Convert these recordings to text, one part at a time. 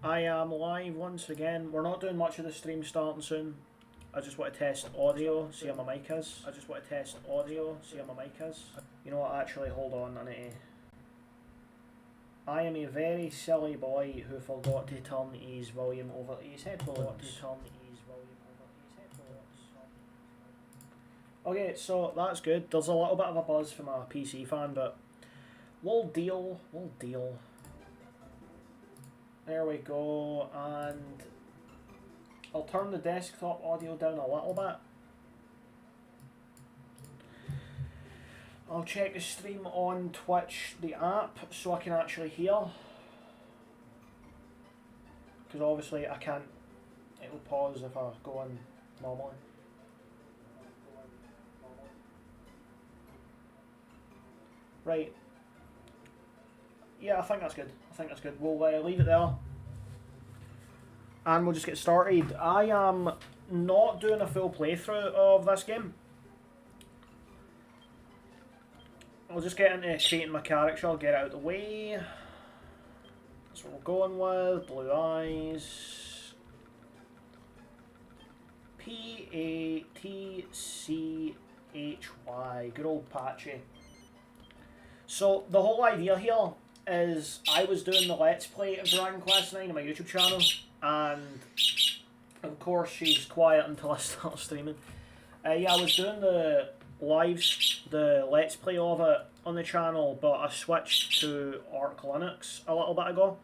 I am live once again. We're not doing much of the stream starting soon. I just want to test audio, see how my mic is. I just want to test audio, see how my mic is. You know what, actually, hold on, I need to... I am a very silly boy who forgot to turn his volume over his headphones. Okay, so that's good. There's a little bit of a buzz from a PC fan, but we'll deal. There we go, and I'll turn the desktop audio down a little bit. I'll check the stream on Twitch, the app, so I can actually hear. Because obviously I can't, it'll pause if I go on normally. Right. Yeah, I think that's good. We'll leave it there. And we'll just get started. I am not doing a full playthrough of this game. I'll just get into creating my character, I'll get it out of the way. That's what we're going with. Blue eyes. Patchy. Good old Patchy. So the whole idea here is I was doing the Let's Play of Dragon Quest IX on my YouTube channel, and of course she's quiet until I start streaming. Yeah, I was doing the Let's Play of it on the channel, but I switched to Arch Linux a little bit ago,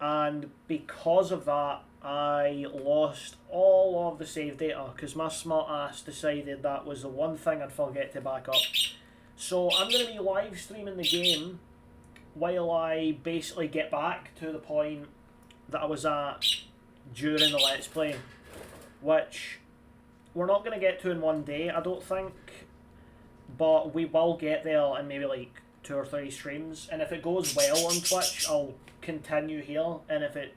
and because of that I lost all of the save data because my smart ass decided that was the one thing I'd forget to back up. So I'm going to be live streaming the game while I basically get back to the point that I was at during the Let's Play, which we're not going to get to in one day, I don't think, but we will get there in maybe like 2 or 3 streams, and if it goes well on Twitch, I'll continue here, and if it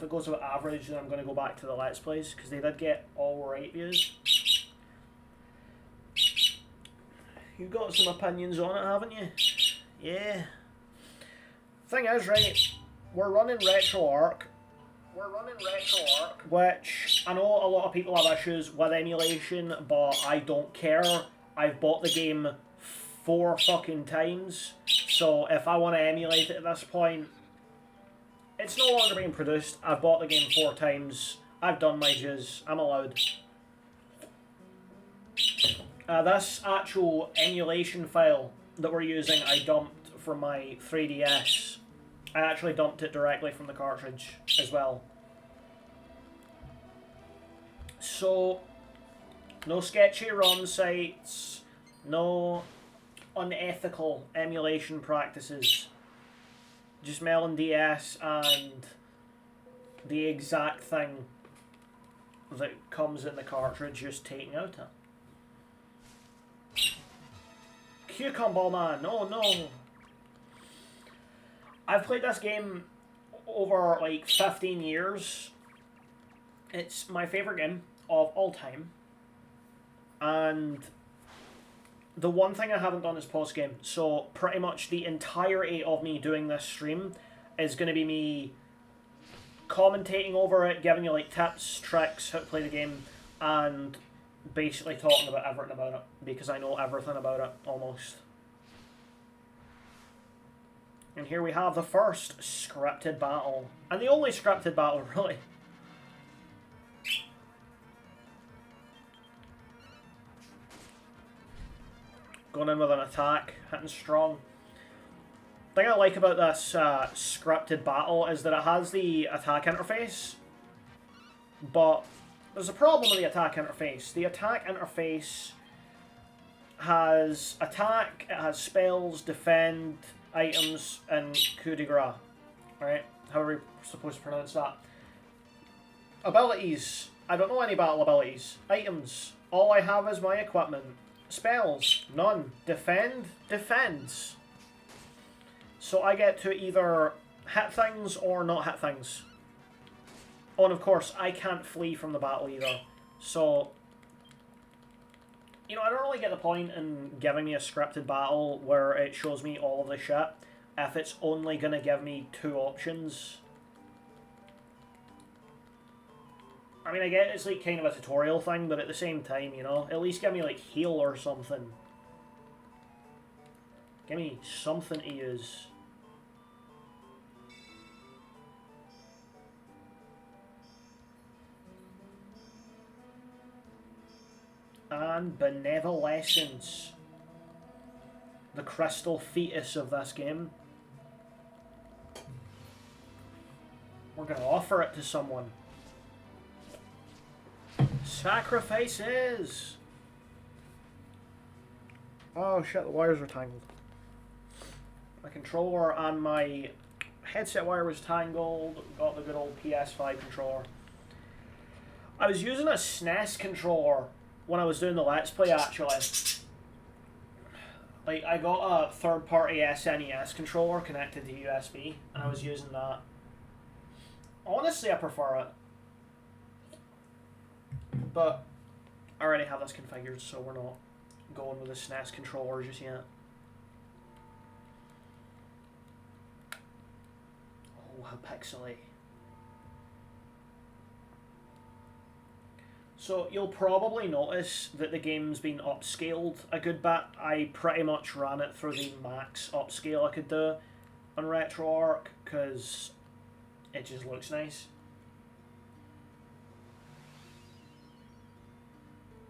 goes about average, then I'm going to go back to the Let's Plays, because they did get alright views. You got some opinions on it, haven't you? Yeah. Thing is, right, we're running RetroArch, which I know a lot of people have issues with emulation, but I don't care. I've bought the game 4 fucking times, so if I want to emulate it at this point, it's no longer being produced. I've bought the game 4 times. I've done my jizz. I'm allowed. This actual emulation file that we're using, I dumped from my 3DS. I actually dumped it directly from the cartridge as well. So, no sketchy ROM sites, no unethical emulation practices. Just Melon DS and the exact thing that comes in the cartridge just taking out it. Cucumber Man, oh no. I've played this game over like 15 years. It's my favourite game of all time. And the one thing I haven't done is post-game. So pretty much the entirety of me doing this stream is going to be me commentating over it, giving you like tips, tricks, how to play the game, and basically talking about everything about it, because I know everything about it, almost. And here we have the first scripted battle. And the only scripted battle, really. Going in with an attack, hitting strong. The thing I like about this scripted battle is that it has the attack interface, but there's a problem with the attack interface. The attack interface has attack, it has spells, defend, items, and coup de grace. Right? However you're supposed to pronounce that. Abilities. I don't know any battle abilities. Items. All I have is my equipment. Spells. None. Defend. Defends. So I get to either hit things or not hit things. Oh, and of course, I can't flee from the battle either. So, you know, I don't really get the point in giving me a scripted battle where it shows me all of the shit if it's only going to give me 2 options. I mean, I get it's like kind of a tutorial thing, but at the same time, you know, at least give me like heal or something. Give me something to use. And Benevolescence. The crystal fetus of this game. We're going to offer it to someone. Sacrifices! Oh shit, the wires are tangled. My controller and my headset wire was tangled. Got the good old PS5 controller. I was using a SNES controller when I was doing the Let's Play, actually. Like, I got a third-party SNES controller connected to USB, and I was using that. Honestly, I prefer it. But I already have this configured, so we're not going with the SNES controller just yet. Oh, how pixely. So you'll probably notice that the game's been upscaled a good bit. I pretty much ran it through the max upscale I could do on RetroArch because it just looks nice.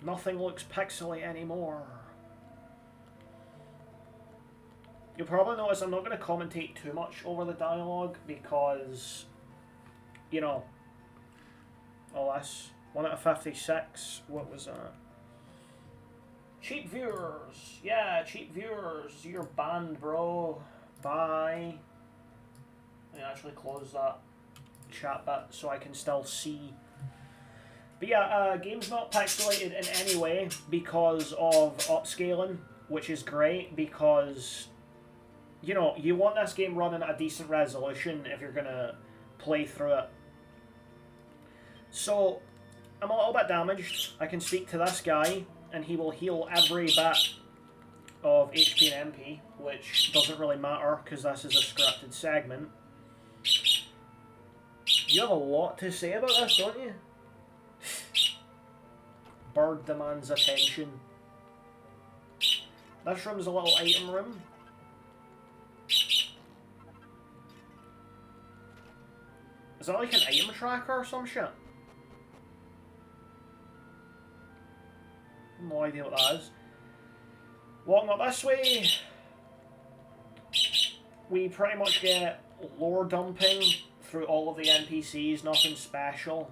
Nothing looks pixely anymore. You'll probably notice I'm not going to commentate too much over the dialogue because, you know, all this. 1 out of 56. What was that? Cheap viewers. Yeah, cheap viewers. You're banned, bro. Bye. Let me actually close that chat bit so I can still see. But yeah, game's not pixelated in any way because of upscaling, which is great because, you know, you want this game running at a decent resolution if you're going to play through it. So, I'm a little bit damaged. I can speak to this guy, and he will heal every bit of HP and MP, which doesn't really matter, because this is a scripted segment. You have a lot to say about this, don't you? Bird demands attention. This room's a little item room. Is that like an item tracker or some shit? No idea what that is. Walking up this way, we pretty much get lore dumping through all of the NPCs, nothing special.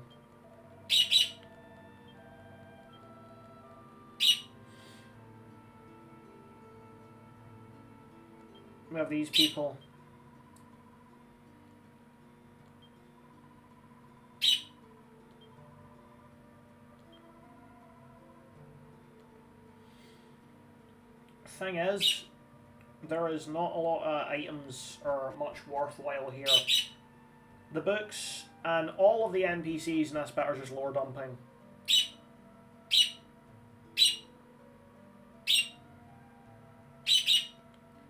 We have these people. Thing is, there is not a lot of items or much worthwhile here. The books and all of the NPCs in this bit are just lore dumping.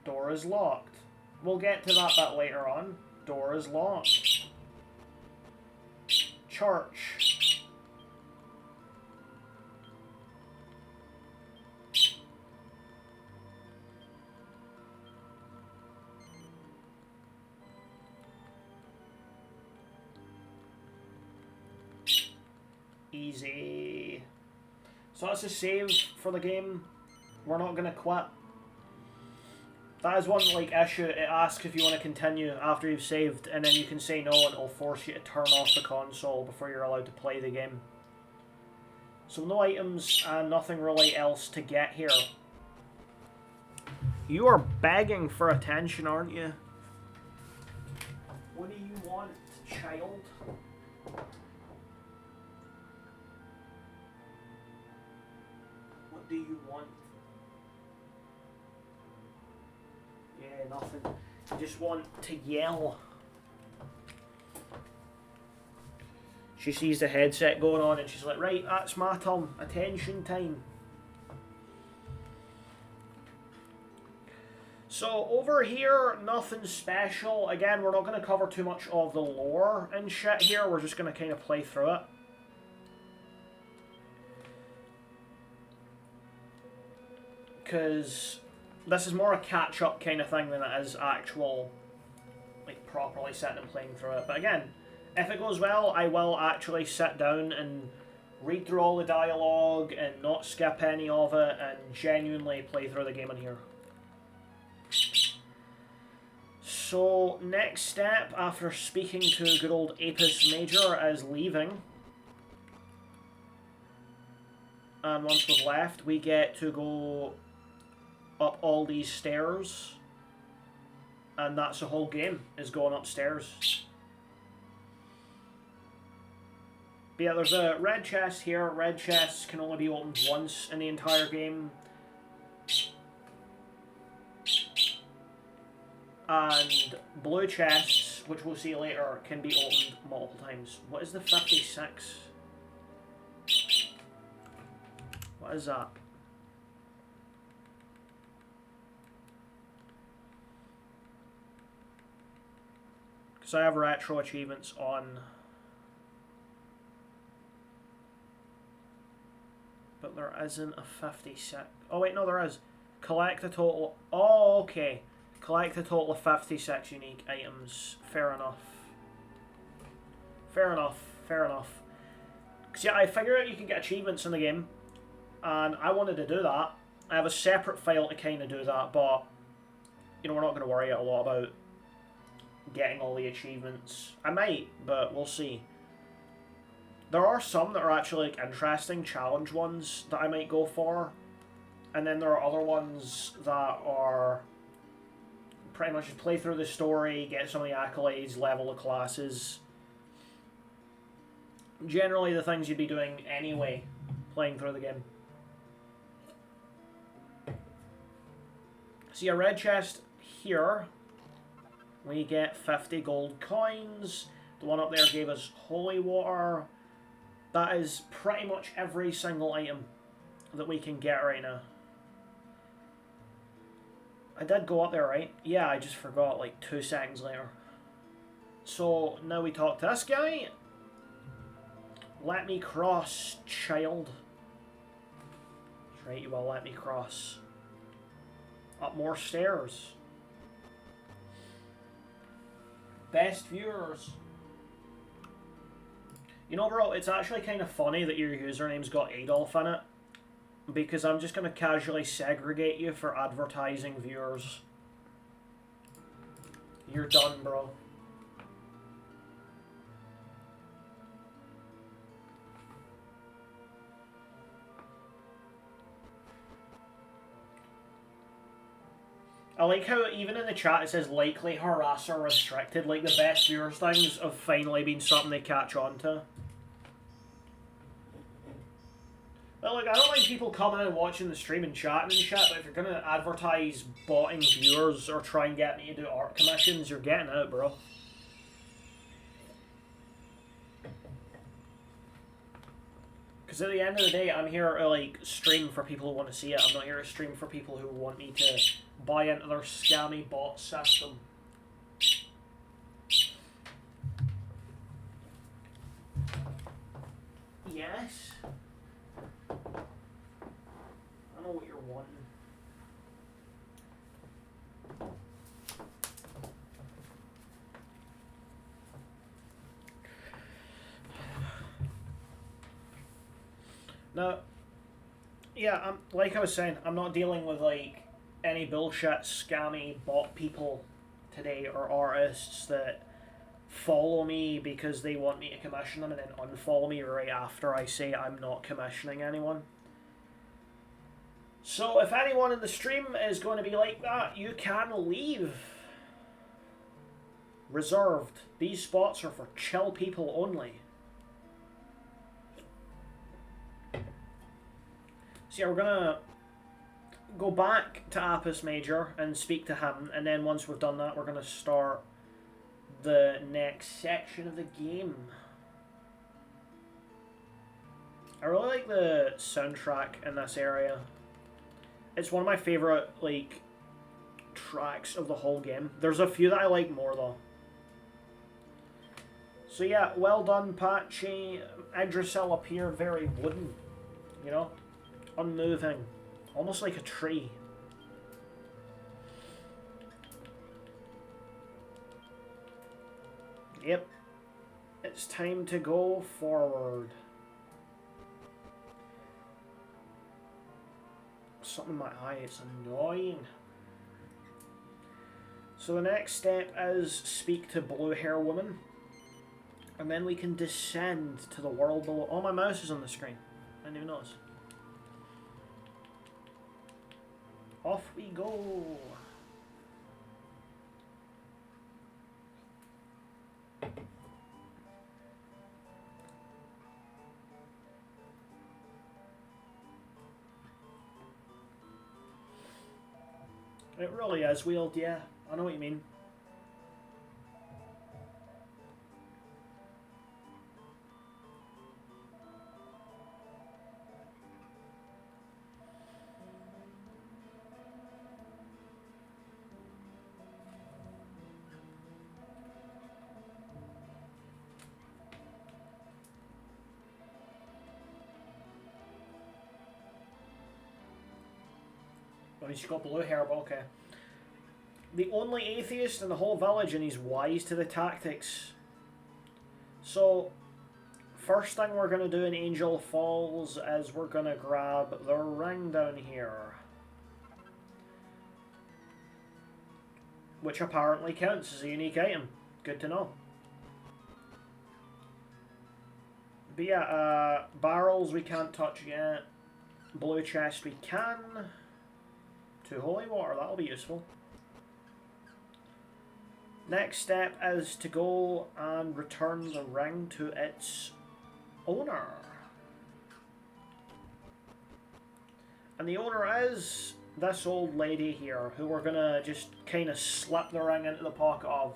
Door is locked. We'll get to that bit later on. Door is locked. Church. Easy. So that's a save for the game. We're not going to quit. That is one like issue. It asks if you want to continue after you've saved, and then you can say no and it'll force you to turn off the console before you're allowed to play the game. So no items and nothing really else to get here. You are begging for attention, aren't you? What do you want, child? What do you want? Yeah, nothing. You just want to yell. She sees the headset going on and she's like, right, that's my turn. Attention time. So over here, nothing special. Again, we're not going to cover too much of the lore and shit here. We're just going to kind of play through it. because this is more a catch-up kind of thing than it is actual, like, properly sitting and playing through it. But again, if it goes well, I will actually sit down and read through all the dialogue and not skip any of it and genuinely play through the game in here. So, next step after speaking to good old Apis Major is leaving. And once we've left, we get to go up all these stairs. And that's the whole game, is going upstairs. But yeah, there's a red chest here. Red chests can only be opened once in the entire game. And blue chests, which we'll see later, can be opened multiple times. What is the 56? What is that? Because I have retro achievements on. But there isn't a 56. Oh wait, no there is. Collect a total. Oh, okay. Collect a total of 56 unique items. Fair enough. Fair enough. Fair enough. Because yeah, I figure out you can get achievements in the game. And I wanted to do that. I have a separate file to kind of do that, but you know, we're not going to worry a lot about getting all the achievements. I might, but we'll see. There are some that are actually like interesting challenge ones that I might go for. And then there are other ones that are pretty much just play through the story, get some of the accolades, level the classes. Generally the things you'd be doing anyway, playing through the game. See a red chest here. We get 50 gold coins. The one up there gave us holy water. That is pretty much every single item that we can get right now. I did go up there, right? Yeah, I just forgot like 2 seconds later. So now we talk to this guy. Let me cross, child. That's right, you will let me cross. Up more stairs. Best viewers. You know, bro, it's actually kind of funny that your username's got Adolf in it. Because I'm just going to casually segregate you for advertising viewers. You're done, bro. I like how even in the chat it says likely harasser restricted. Like the best viewers things have finally been something they catch on to. Well, look, I don't mind people coming in and watching the stream and chatting and shit, but if you're going to advertise botting viewers or try and get me to do art commissions, you're getting out, bro. Because at the end of the day, I'm here to, like, stream for people who want to see it. I'm not here to stream for people who want me to buy into their scammy bot system. Yes? I know what you're wanting. Now, yeah, like I was saying, I'm not dealing with like any bullshit scammy bot people today or artists that follow me because they want me to commission them and then unfollow me right after I say I'm not commissioning anyone. So if anyone in the stream is going to be like that, you can leave. Reserved. These spots are for chill people only. So yeah, we're gonna go back to Apis Major and speak to him, and then once we've done that, we're gonna start the next section of the game. I really like the soundtrack in this area. It's one of my favourite, like, tracks of the whole game. There's a few that I like more, though. So yeah, well done, Patchy. Yggdrasil appeared very wooden, you know? Unmoving. Almost like a tree. Yep. It's time to go forward. Something in my eye, it's annoying. So the next step is speak to blue hair woman. And then we can descend to the world below. Oh, my mouse is on the screen. I didn't even notice. Off we go. It really is weird, yeah. I know what you mean. Oh, he's got blue hair, but okay. The only atheist in the whole village, and he's wise to the tactics. So, first thing we're going to do in Angel Falls is we're going to grab the ring down here. Which apparently counts as a unique item. Good to know. But yeah, barrels we can't touch yet. Blue chest we can. To holy water, that'll be useful. Next step is to go and return the ring to its owner. And the owner is this old lady here, who we're gonna just kind of slip the ring into the pocket of.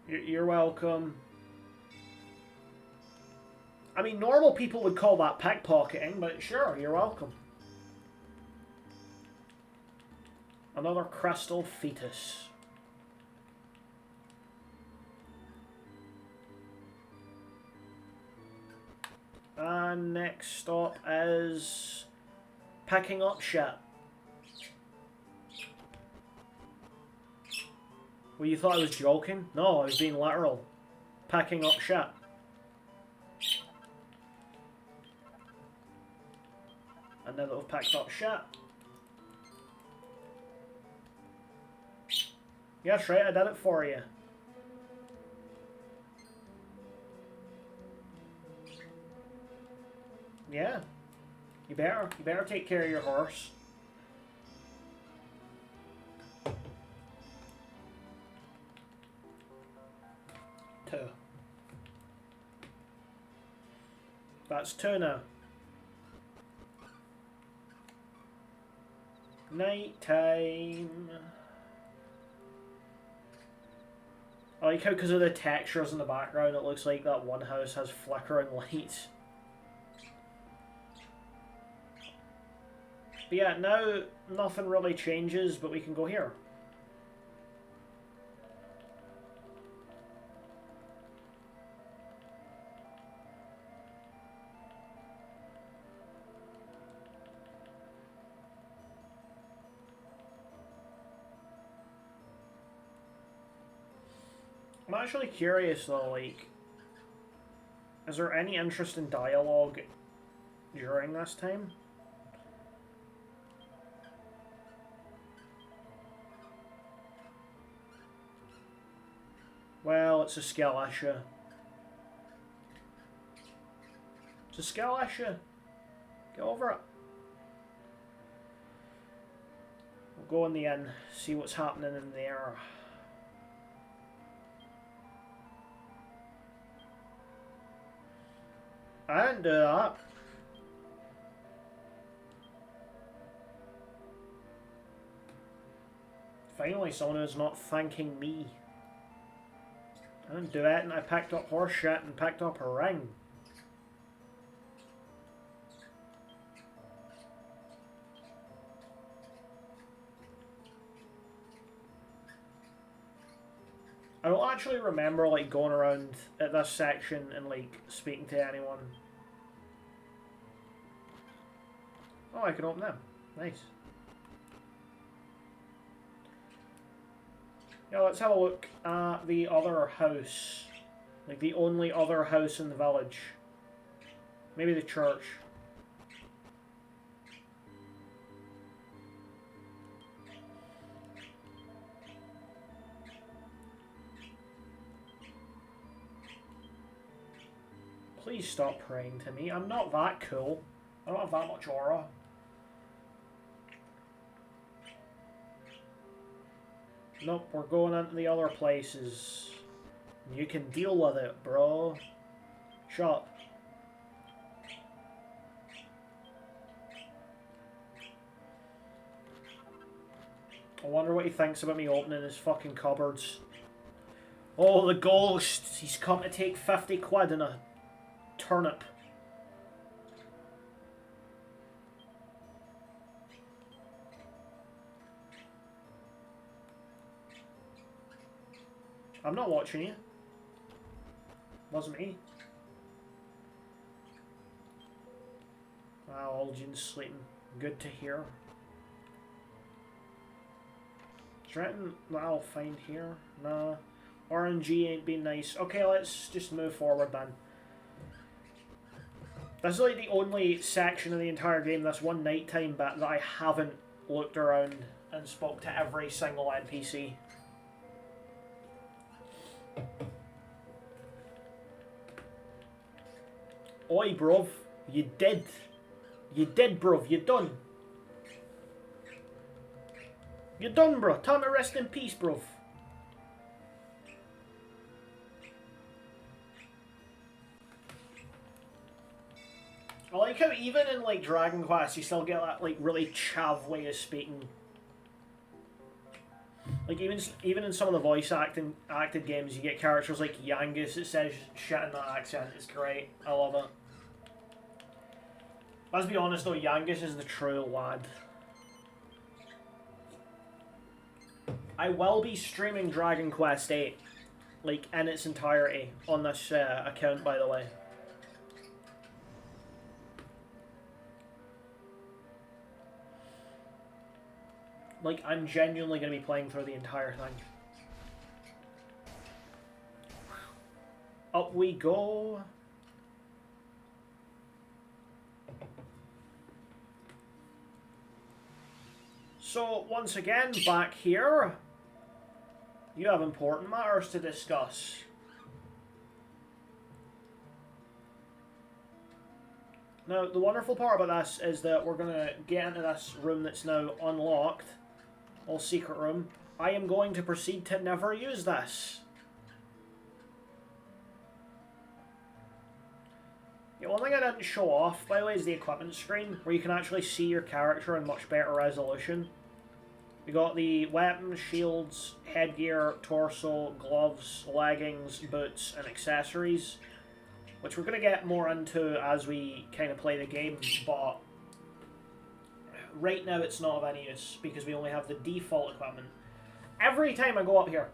You're welcome. I mean, normal people would call that pickpocketing, but sure, you're welcome. Another crystal fetus. And next stop is picking up shit. Well, you thought I was joking? No, I was being literal. Picking up shit. And now that we've picked up shit. Yes, right, I did it for you. Yeah. You better take care of your horse. Two. That's two now. Night time. I like how, because of the textures in the background, it looks like that one house has flickering lights. But yeah, now nothing really changes, but we can go here. I'm actually curious though, like, is there any interesting dialogue during this time? Well, it's a skill issue. It's a skill issue. Get over it. We'll go in the inn, see what's happening in there. I didn't do that. Finally, someone who's not thanking me. I didn't do it, and I picked up horse shit and picked up a ring. I don't actually remember like going around at this section and like speaking to anyone. Oh, I can open them. Nice. Yeah, let's have a look at the other house. Like the only other house in the village. Maybe the church. Please stop praying to me. I'm not that cool. I don't have that much aura. Nope, we're going into the other places. You can deal with it, bro. Shut up. I wonder what he thinks about me opening his fucking cupboards. Oh, the ghost! He's come to take 50 quid in a turnip. I'm not watching you. Wasn't me. Wow, Algin's sleeping. Good to hear. Is there anything that I'll find here? Nah. RNG ain't been nice. Okay, let's just move forward then. This is like the only section of the entire game, this one nighttime bit, that I haven't looked around and spoke to every single NPC. Oi, bruv. You did. You did, bruv. You done. You done, bruv. Time to rest in peace, bruv. I like how even in like Dragon Quest you still get that like really chav way of speaking. Like even in some of the voice acted games you get characters like Yangus that says shit in that accent. It's great. I love it. Let's be honest though, Yangus is the true lad. I will be streaming Dragon Quest 8 like in its entirety on this account, by the way. Like, I'm genuinely going to be playing through the entire thing. Up we go. So, once again, back here, you have important matters to discuss. Now, the wonderful part about this is that we're going to get into this room that's now unlocked. All secret room. I am going to proceed to never use this. Yeah, one thing I didn't show off, by the way, is the equipment screen, where you can actually see your character in much better resolution. We got the weapons, shields, headgear, torso, gloves, leggings, boots, and accessories, which we're going to get more into as we kind of play the game, but right now it's not of any use because we only have the default equipment. Every time I go up here,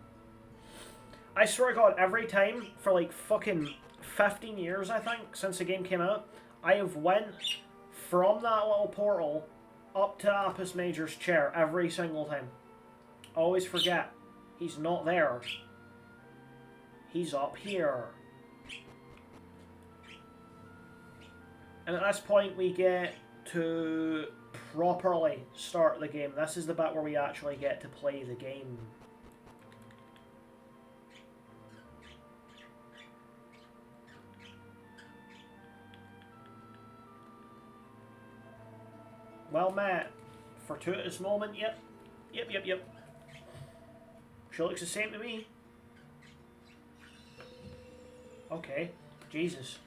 I swear to God, every time for like fucking 15 years, I think, since the game came out, I have went from that little portal up to Apis Major's chair every single time. I always forget. He's not there. He's up here. And at this point we get to properly start the game. This is the bit where we actually get to play the game. Well, Matt, fortuitous moment, yep. Yep. She looks the same to me. Okay, Jesus.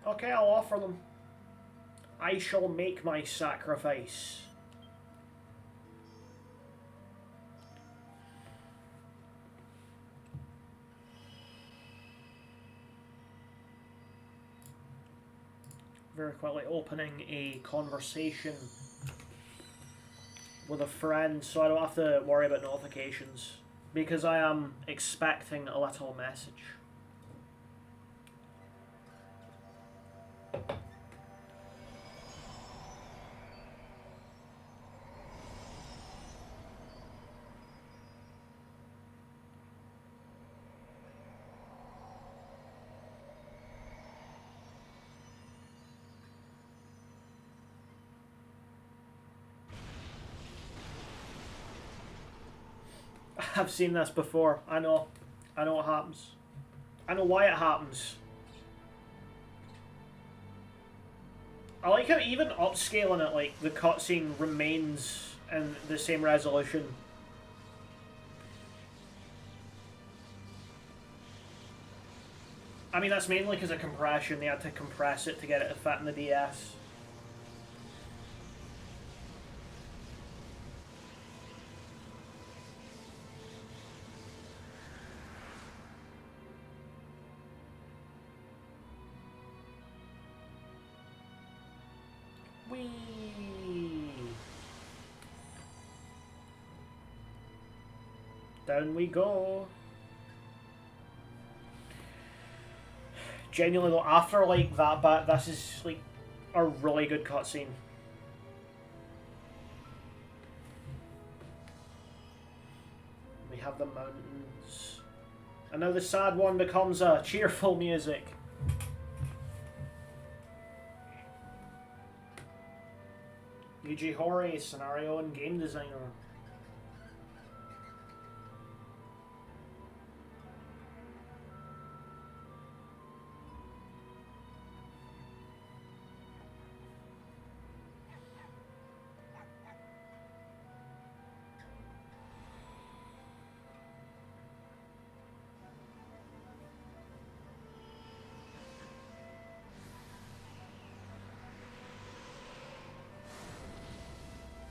Okay, I'll offer them. I shall make my sacrifice. very quickly opening a conversation with a friend so I don't have to worry about notifications, because I am expecting a little message. I've seen this before. I know what happens. I know why it happens. I like how even upscaling it, like, the cutscene remains in the same resolution. I mean, that's mainly because of compression. They had to compress it to get it to fit in the DS. Whee! Down we go. Genuinely though, after like that bit, this is like a really good cutscene. We have the mountains. And now the sad one becomes a cheerful music. Yuji Horii, scenario and game designer.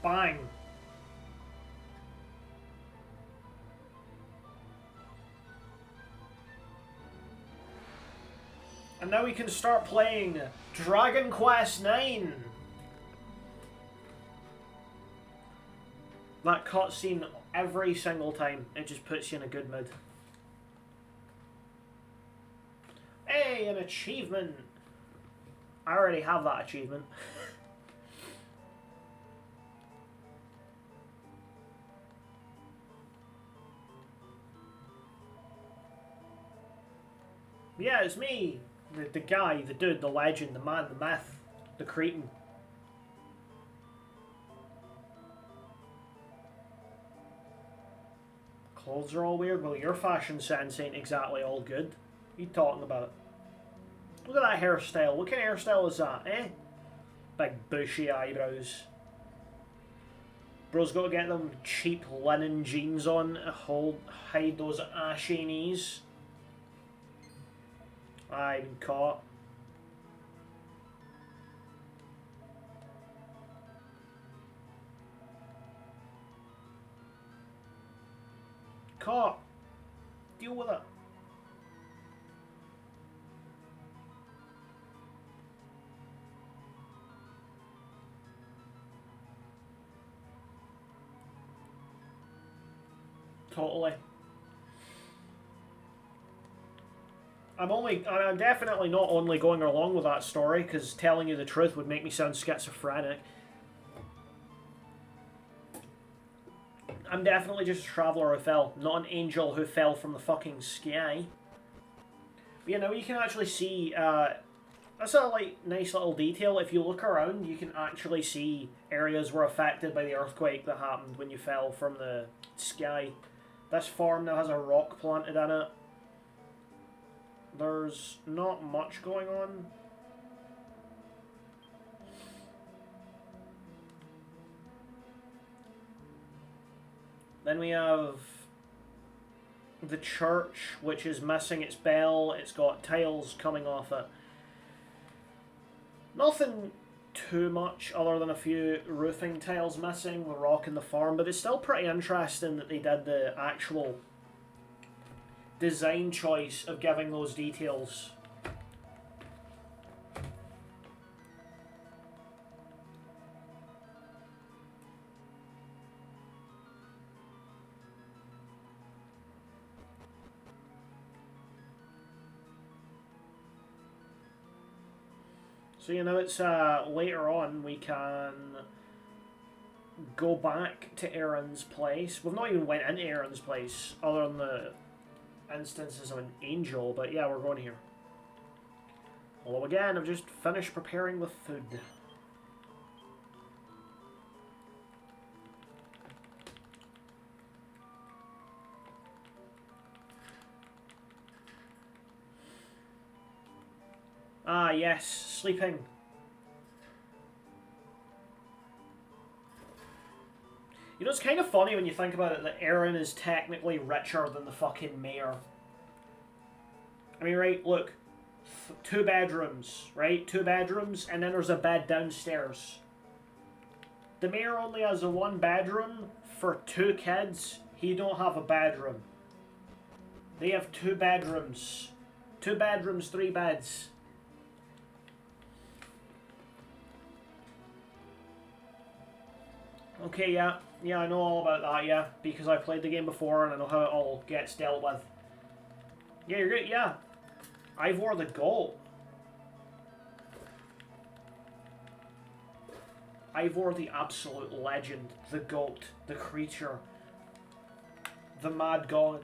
Bang. And now we can start playing Dragon Quest IX. That cutscene every single time, it just puts you in a good mood. Hey, an achievement! I already have that achievement. Yeah, it's me! The guy, the dude, the legend, the man, the myth, the cretin. Clothes are all weird. Well, your fashion sense ain't exactly all good. What are you talking about? Look at that hairstyle. What kind of hairstyle is that, eh? Big bushy eyebrows. Bro's got to get them cheap linen jeans on to hide those ashy knees. I've been caught. Caught. Deal with it. Totally. I'm definitely not only going along with that story, because telling you the truth would make me sound schizophrenic. I'm definitely just a traveller who fell, not an angel who fell from the fucking sky. But yeah, now you can actually see, that's a nice little detail. If you look around, you can actually see areas were affected by the earthquake that happened when you fell from the sky. This farm now has a rock planted in it. There's not much going on. Then we have the church, which is missing its bell. It's got tiles coming off it. Nothing too much other than a few roofing tiles missing, the rock in the farm, but it's still pretty interesting that they did the actual design choice of giving those details. So, you know, it's later on we can go back to Aaron's place. We've not even went into Aaron's place, other than the instances of an angel, but yeah, we're going here. Although again, I've just finished preparing the food. Ah, yes, sleeping. You know, it's kind of funny when you think about it that Aaron is technically richer than the fucking mayor. I mean, right, look. 2 bedrooms, right? 2 bedrooms, and then there's a bed downstairs. The mayor only has a 1 bedroom for 2 kids. He don't have a bedroom. They have 2 bedrooms. 2 bedrooms, 3 beds. Okay, yeah. Yeah, I know all about that, yeah. Because I played the game before and I know how it all gets dealt with. Yeah, you're good, yeah. Ivor the goat. Ivor the absolute legend. The goat. The creature. The mad god.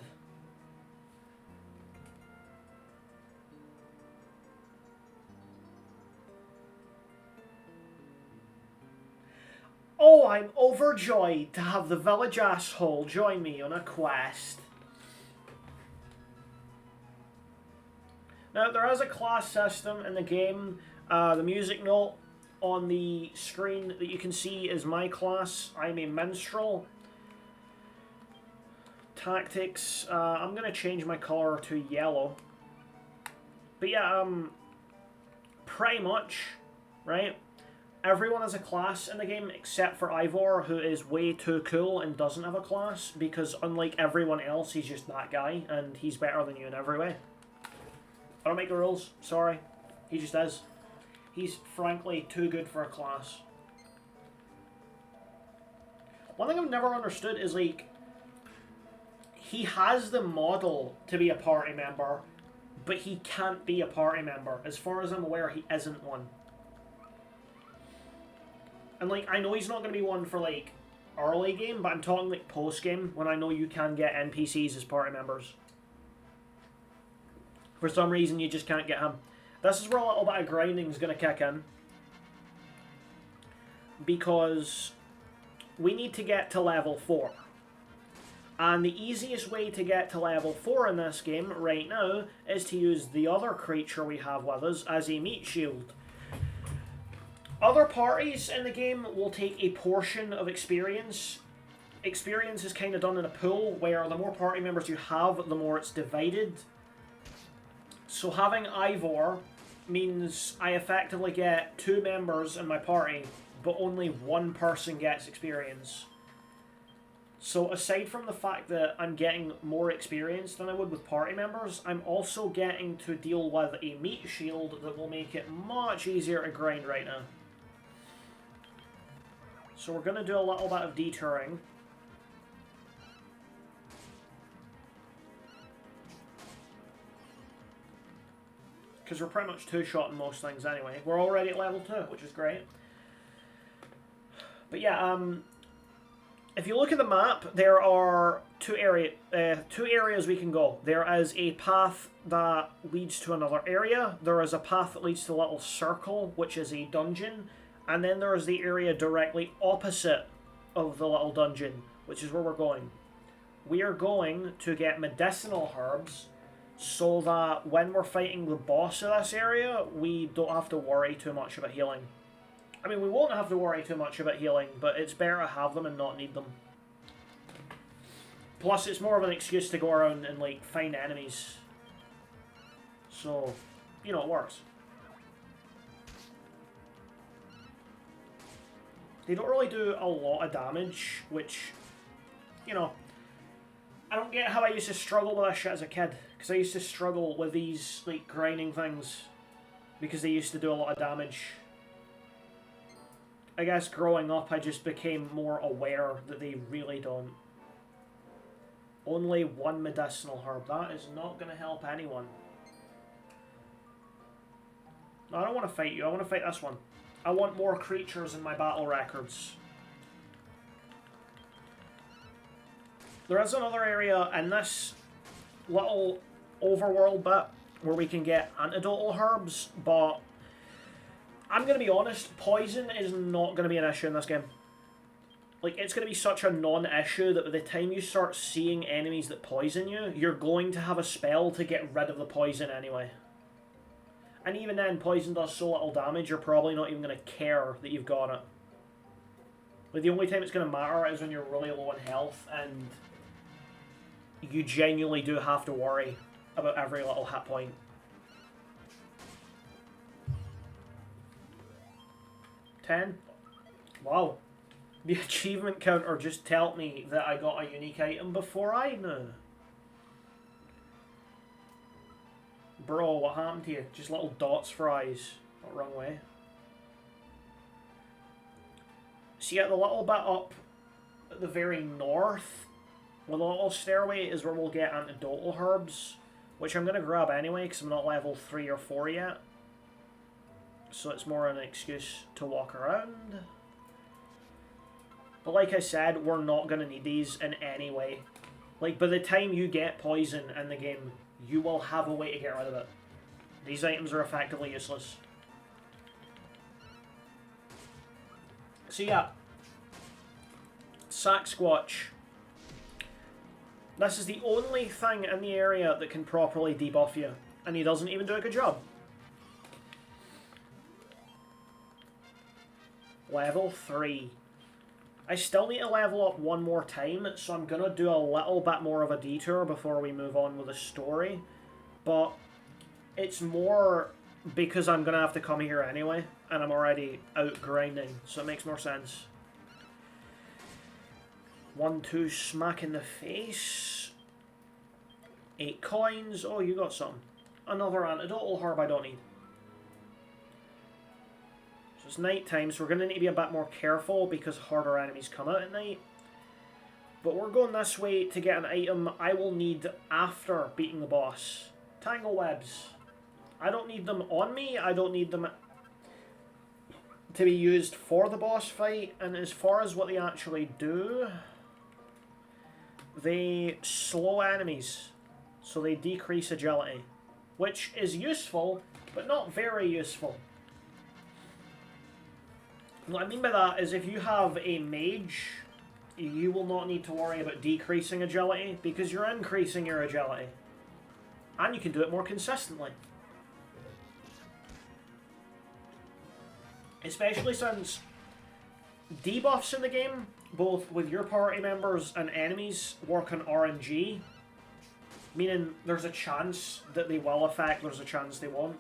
Oh, I'm overjoyed to have the village asshole join me on a quest. Now, there is a class system in the game. The music note on the screen that you can see is my class. I'm a minstrel. Tactics. I'm going to change my color to yellow. But yeah, pretty much, right? Everyone has a class in the game except for Ivor, who is way too cool and doesn't have a class, because unlike everyone else, he's just that guy, and he's better than you in every way. I don't make the rules, sorry. He just is. He's frankly too good for a class. One thing I've never understood is, like, he has the model to be a party member, but he can't be a party member. As far as I'm aware, he isn't one. And, like, I know he's not going to be one for, like, early game, but I'm talking, like, post-game, when I know you can get NPCs as party members. For some reason, you just can't get him. This is where a little bit of grinding is going to kick in. Because we need to get to level 4. And the easiest way to get to level 4 in this game right now is to use the other creature we have with us as a meat shield. Other parties in the game will take a portion of experience. Experience is kind of done in a pool, where the more party members you have, the more it's divided. So having Ivor means I effectively get 2 members in my party, but only 1 person gets experience. So aside from the fact that I'm getting more experience than I would with party members, I'm also getting to deal with a meat shield that will make it much easier to grind right now. So we're going to do a little bit of detouring. Because we're pretty much 2-shotting most things anyway. We're already at level 2, which is great. But yeah, if you look at the map, there are two areas we can go. There is a path that leads to another area. There is a path that leads to a little circle, which is a dungeon. And then there is the area directly opposite of the little dungeon, which is where we're going. We are going to get medicinal herbs, so that when we're fighting the boss of this area, we don't have to worry too much about healing. I mean, we won't have to worry too much about healing, but it's better to have them and not need them. Plus, it's more of an excuse to go around and, like, find enemies. So, you know, it works. They don't really do a lot of damage, which, you know, I don't get how I used to struggle with that shit as a kid. Because I used to struggle with these, like, grinding things. Because they used to do a lot of damage. I guess growing up, I just became more aware that they really don't. Only 1 medicinal herb. That is not going to help anyone. No, I don't want to fight you. I want to fight this one. I want more creatures in my battle records. There is another area in this little overworld bit where we can get antidotal herbs, but I'm going to be honest, poison is not going to be an issue in this game. Like, it's going to be such a non-issue that by the time you start seeing enemies that poison you, you're going to have a spell to get rid of the poison anyway. And even then, poison does so little damage, you're probably not even going to care that you've got it. Like, the only time it's going to matter is when you're really low in health, and you genuinely do have to worry about every little hit point. $10? Wow. The achievement counter just told me that I got a unique item before I knew. Bro, what happened to you? Just little dots for eyes. Not wrong way. See, at the little bit up at the very north, with a little stairway, is where we'll get antidotal herbs, which I'm going to grab anyway because I'm not level 3 or 4 yet. So it's more an excuse to walk around. But like I said, we're not going to need these in any way. Like, by the time you get poison in the game, you will have a way to get rid of it. These items are effectively useless. So yeah. Sasquatch. This is the only thing in the area that can properly debuff you. And he doesn't even do a good job. Level 3. I still need to level up one more time, so I'm going to do a little bit more of a detour before we move on with the story. But it's more because I'm going to have to come here anyway, and I'm already out grinding, so it makes more sense. 1, 2, smack in the face. 8 coins. Oh, you got some. Another antidotal herb I don't need. So it's night time, so we're going to need to be a bit more careful because harder enemies come out at night. But we're going this way to get an item I will need after beating the boss. Tangle webs. I don't need them on me, I don't need them to be used for the boss fight. And as far as what they actually do, they slow enemies, so they decrease agility. Which is useful, but not very useful. What I mean by that is if you have a mage, you will not need to worry about decreasing agility because you're increasing your agility. And you can do it more consistently. Especially since debuffs in the game, both with your party members and enemies, work on RNG. Meaning there's a chance that they will affect, there's a chance they won't.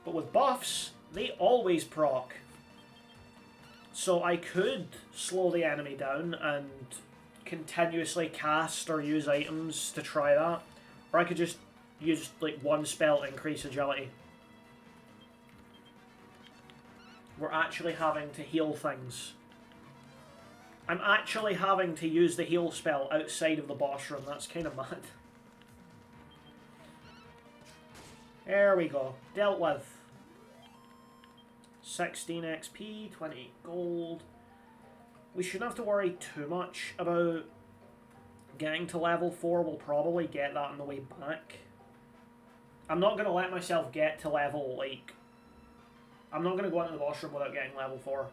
But with buffs, they always proc. So I could slow the enemy down and continuously cast or use items to try that. Or I could just use like one spell to increase agility. We're actually having to heal things. I'm actually having to use the heal spell outside of the boss room. That's kind of mad. There we go. Dealt with. 16 XP, 20 gold. We shouldn't have to worry too much about getting to level 4. We'll probably get that on the way back. I'm not going to let myself get to level, like... I'm not going to go into the boss room without getting level 4.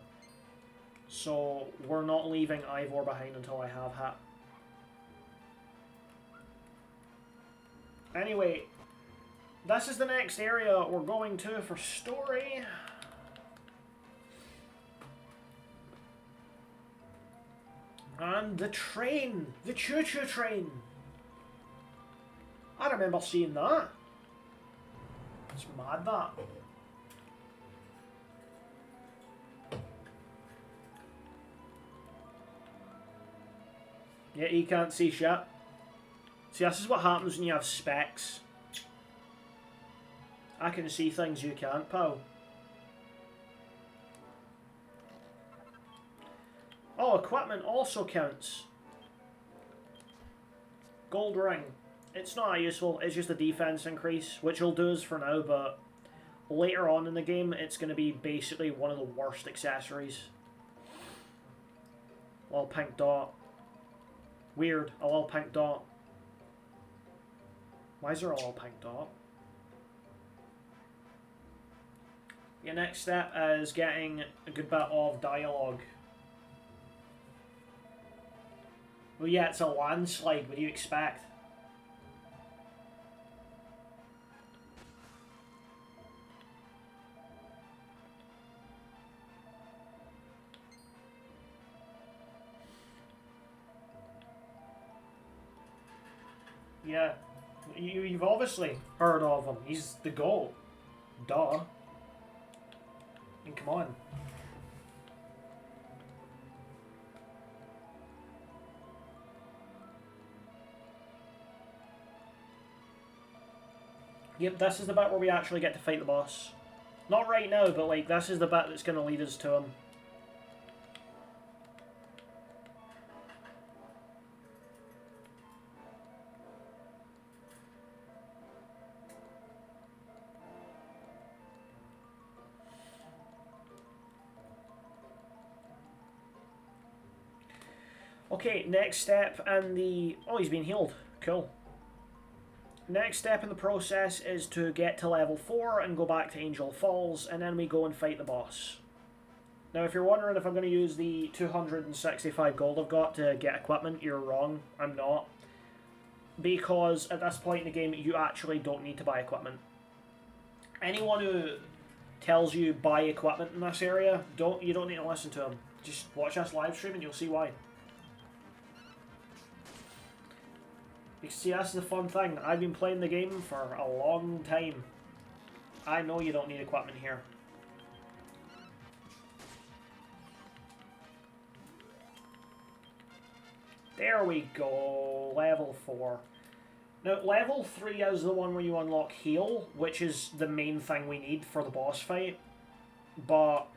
So, we're not leaving Ivor behind until I have hit. Anyway, this is the next area we're going to for story. And the train! The choo-choo train! I remember seeing that. It's mad, that. Yeah, you can't see shit. See, this is what happens when you have specs. I can see things you can't, pal. Oh, equipment also counts. Gold ring. It's not useful, it's just a defense increase, which will do us for now, but later on in the game, it's going to be basically one of the worst accessories. A little pink dot. Weird, a little pink dot. Why is there a little pink dot? Your next step is getting a good bit of dialogue. Well, yeah, it's a landslide. What do you expect? Yeah, you've obviously heard of him. He's the GOAT. Duh. I mean, come on. Yep, this is the bit where we actually get to fight the boss. Not right now, but like this is the bit that's going to lead us to him. Okay, next step in the... Oh, he's been healed. Cool. Next step in the process is to get to level 4 and go back to Angel Falls, and then we go and fight the boss. Now, if you're wondering if I'm going to use the 265 gold I've got to get equipment, you're wrong. I'm not. Because at this point in the game, you actually don't need to buy equipment. Anyone who tells you buy equipment in this area, you don't need to listen to them. Just watch this live stream and you'll see why. You see, that's the fun thing. I've been playing the game for a long time. I know you don't need equipment here. There we go. Level 4. Now, level 3 is the one where you unlock heal, which is the main thing we need for the boss fight. But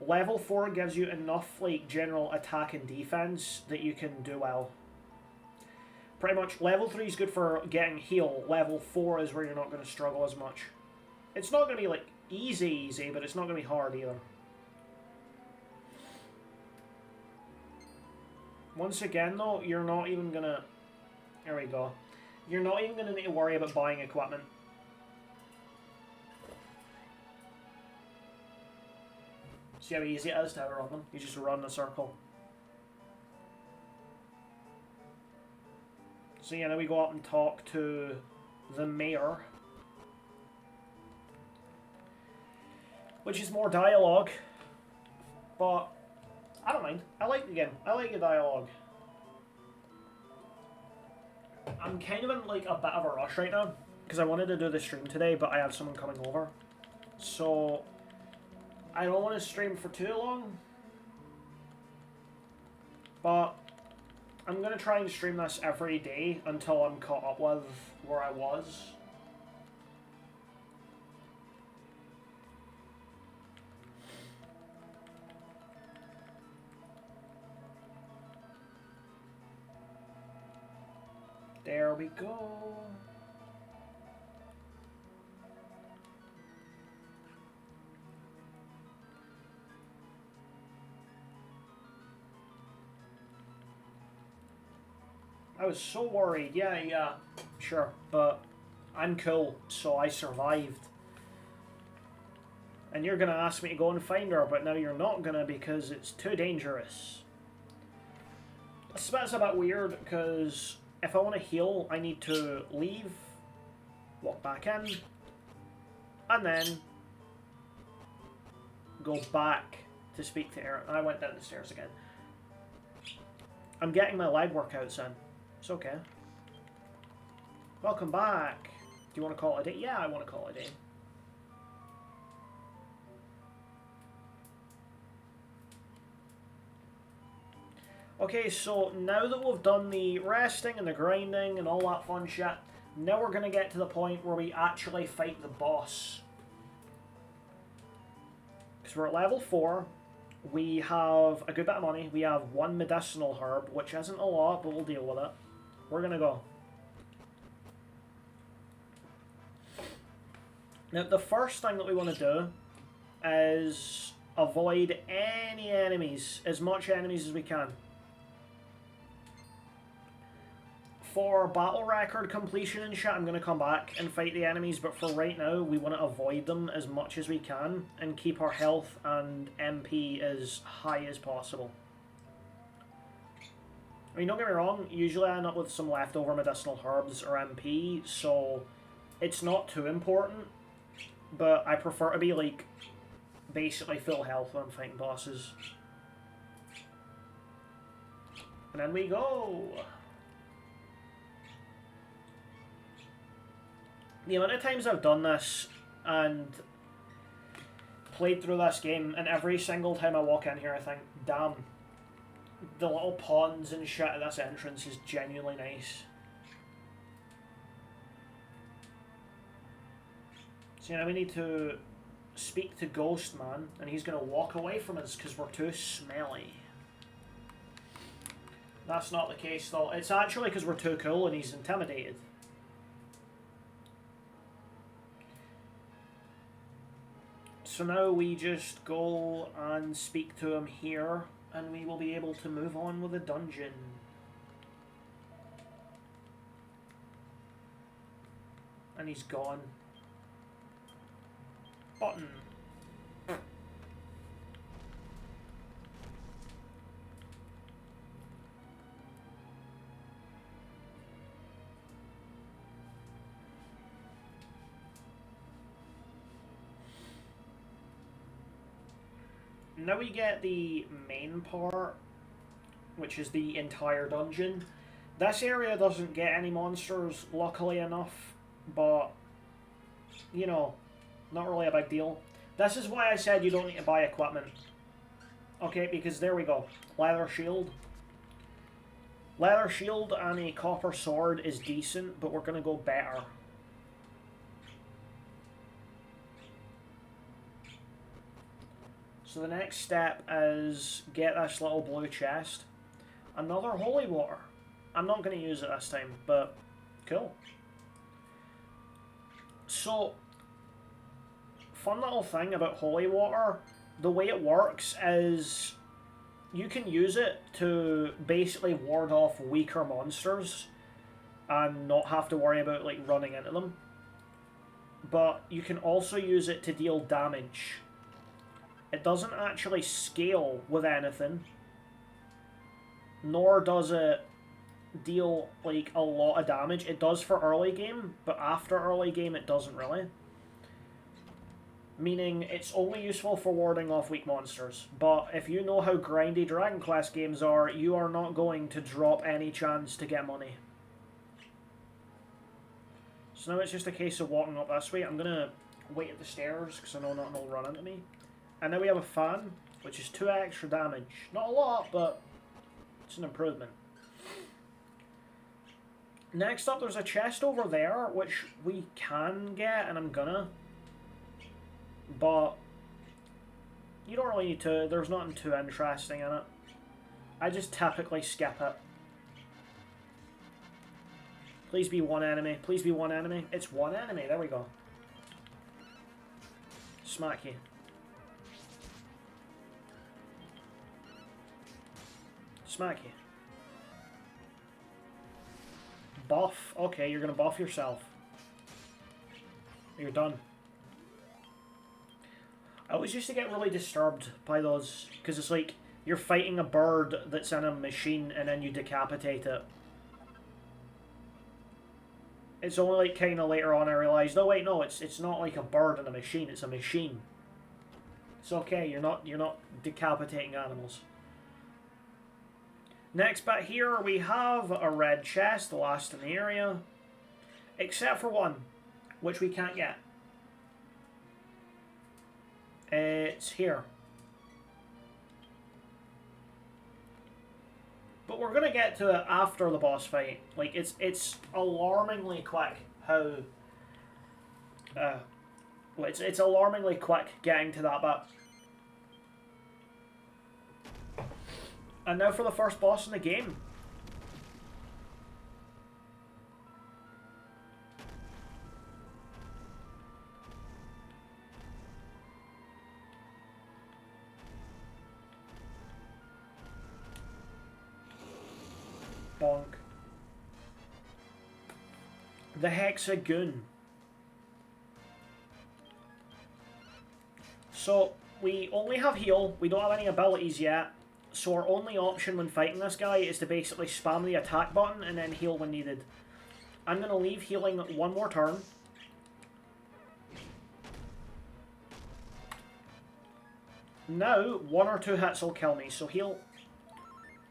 level 4 gives you enough like general attack and defense that you can do well. Pretty much, level 3 is good for getting heal. Level 4 is where you're not going to struggle as much. It's not going to be, like, easy, but it's not going to be hard either. Once again, though, you're not even going to... There we go. You're not even going to need to worry about buying equipment. See how easy it is to outrun them? You just run a circle. So yeah, now we go up and talk to the mayor. Which is more dialogue. But I don't mind. I like the game. I like the dialogue. I'm kind of in like a bit of a rush right now. Because I wanted to do the stream today, but I have someone coming over. So I don't want to stream for too long. But I'm going to try and stream this every day until I'm caught up with where I was. There we go. I was so worried. Yeah, sure. But I'm cool, so I survived. And you're going to ask me to go and find her, but now you're not going to because it's too dangerous. That's a bit weird, because if I want to heal, I need to leave, walk back in, and then go back to speak to Erin. I went down the stairs again. I'm getting my leg workouts in. It's okay. Welcome back. Do you want to call it a day? Yeah, I want to call it a day. Okay, so now that we've done the resting and the grinding and all that fun shit, now we're going to get to the point where we actually fight the boss. Because we're at level 4. We have a good bit of money. We have 1 medicinal herb, which isn't a lot, but we'll deal with it. We're going to go. Now, the first thing that we want to do is avoid any enemies, as much enemies as we can. For battle record completion and shit, I'm going to come back and fight the enemies, but for right now, we want to avoid them as much as we can and keep our health and MP as high as possible. I mean, don't get me wrong, usually I end up with some leftover medicinal herbs or MP, so it's not too important, but I prefer to be, like, basically full health when I'm fighting bosses. And then we go! The amount of times I've done this and played through this game, and every single time I walk in here I think, damn, the little ponds and shit at this entrance is genuinely nice. So now we need to speak to Ghost Man, and he's going to walk away from us because we're too smelly. That's not the case though. It's actually because we're too cool and he's intimidated. So now we just go and speak to him here, and we will be able to move on with the dungeon. And he's gone. Button. Now we get the main part, which is the entire dungeon. This area doesn't get any monsters, luckily enough, but, you know, not really a big deal. This is why I said you don't need to buy equipment. Okay, because there we go. Leather shield. Leather shield and a copper sword is decent, but we're going to go better. So the next step is get this little blue chest. Another holy water. I'm not going to use it this time, but cool. So, fun little thing about holy water, the way it works is you can use it to basically ward off weaker monsters and not have to worry about like running into them. But you can also use it to deal damage. It doesn't actually scale with anything, nor does it deal like a lot of damage. It does for early game, but after early game it doesn't really. Meaning it's only useful for warding off weak monsters. But if you know how grindy Dragon Quest games are, you are not going to drop any chance to get money. So now it's just a case of walking up this way. I'm going to wait at the stairs because I know nothing will run into me. And now we have a fan, which is 2 extra damage. Not a lot, but it's an improvement. Next up, there's a chest over there, which we can get, and I'm gonna. But you don't really need to. There's nothing too interesting in it. I just typically skip it. Please be one enemy. Please be one enemy. It's one enemy. There we go. Smack you. Smack you. Buff. Okay, you're gonna buff yourself. You're done. I always used to get really disturbed by those, because it's like you're fighting a bird that's in a machine and then you decapitate it. It's only like kind of later on I realised, oh wait, no, it's not like a bird in a machine, it's a machine. It's okay, you're not decapitating animals. Next bit here, we have a red chest, the last in the area. Except for one, which we can't get. It's here. But we're going to get to it after the boss fight. Like, it's alarmingly quick how... well, it's alarmingly quick getting to that bit. And now for the first boss in the game. Bonk. The Hexagoon. So, we only have heal, we don't have any abilities yet, so our only option when fighting this guy is to basically spam the attack button and then heal when needed. I'm going to leave healing one more turn. Now, 1 or 2 hits will kill me, so heal.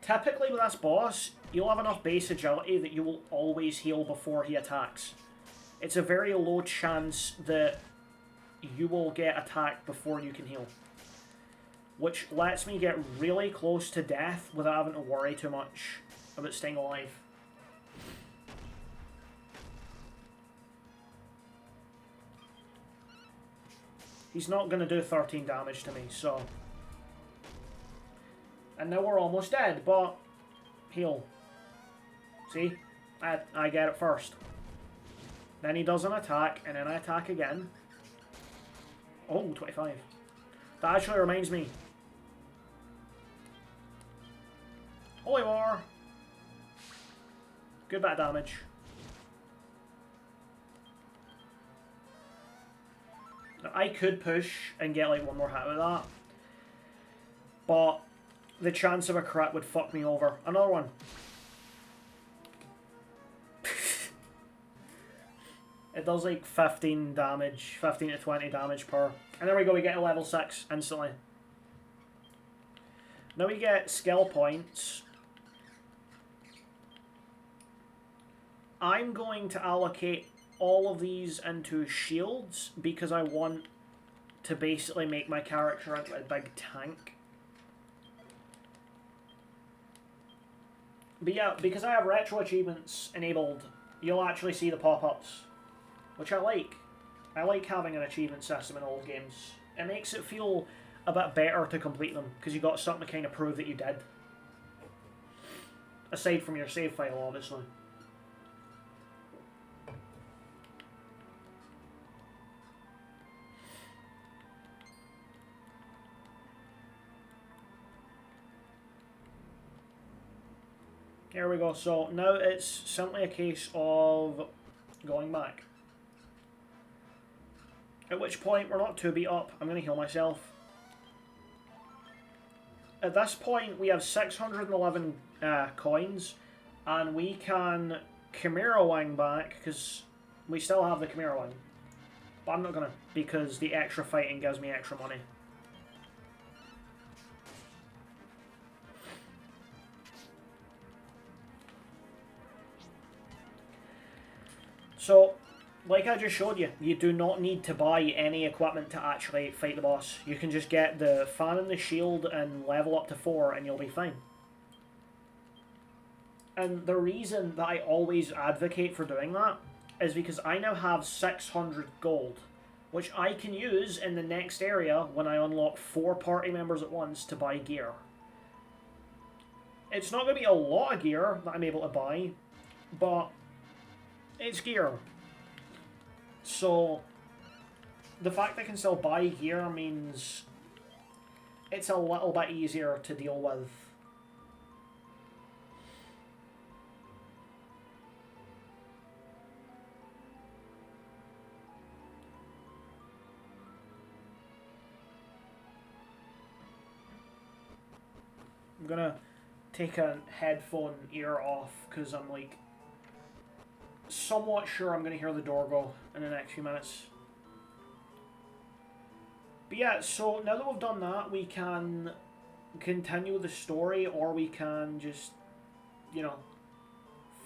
Typically with this boss, you'll have enough base agility that you will always heal before he attacks. It's a very low chance that you will get attacked before you can heal. Which lets me get really close to death without having to worry too much about staying alive. He's not going to do 13 damage to me, so... And now we're almost dead, but... Heal. See? I get it first. Then he does an attack, and then I attack again. Oh, 25. That actually reminds me. Holy War! Good bit of damage. Now, I could push and get like one more hit with that. But the chance of a crit would fuck me over. Another one. It does like 15 damage, 15 to 20 damage per. And there we go, we get a level 6 instantly. Now we get skill points. I'm going to allocate all of these into shields because I want to basically make my character into a big tank. But yeah, because I have retro achievements enabled, you'll actually see the pop-ups, which I like. I like having an achievement system in old games. It makes it feel a bit better to complete them, because you got something to kind of prove that you did. Aside from your save file, obviously. Here we go, so now it's simply a case of going back. At which point we're not too beat up. I'm going to heal myself. At this point we have 611 coins, and we can Chimera Wing back because we still have the Chimera Wing. But I'm not going to, because the extra fighting gives me extra money. So, like I just showed you, you do not need to buy any equipment to actually fight the boss. You can just get the fan and the shield and level up to 4 and you'll be fine. And the reason that I always advocate for doing that is because I now have 600 gold, which I can use in the next area when I unlock 4 party members at once to buy gear. It's not going to be a lot of gear that I'm able to buy, but it's gear. So, the fact I can still buy gear means it's a little bit easier to deal with. I'm gonna take a headphone ear off because I'm like somewhat sure I'm going to hear the door go in the next few minutes. But yeah, so now that we've done that, we can continue the story, or we can just, you know,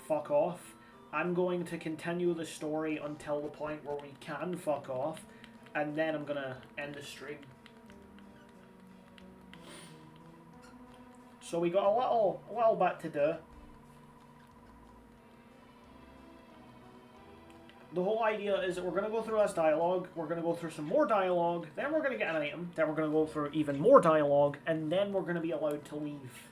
fuck off. I'm going to continue the story until the point where we can fuck off, and then I'm going to end the stream. So we got a little bit to do. The whole idea is that we're going to go through this dialogue, we're going to go through some more dialogue, then we're going to get an item, then we're going to go through even more dialogue, and then we're going to be allowed to leave.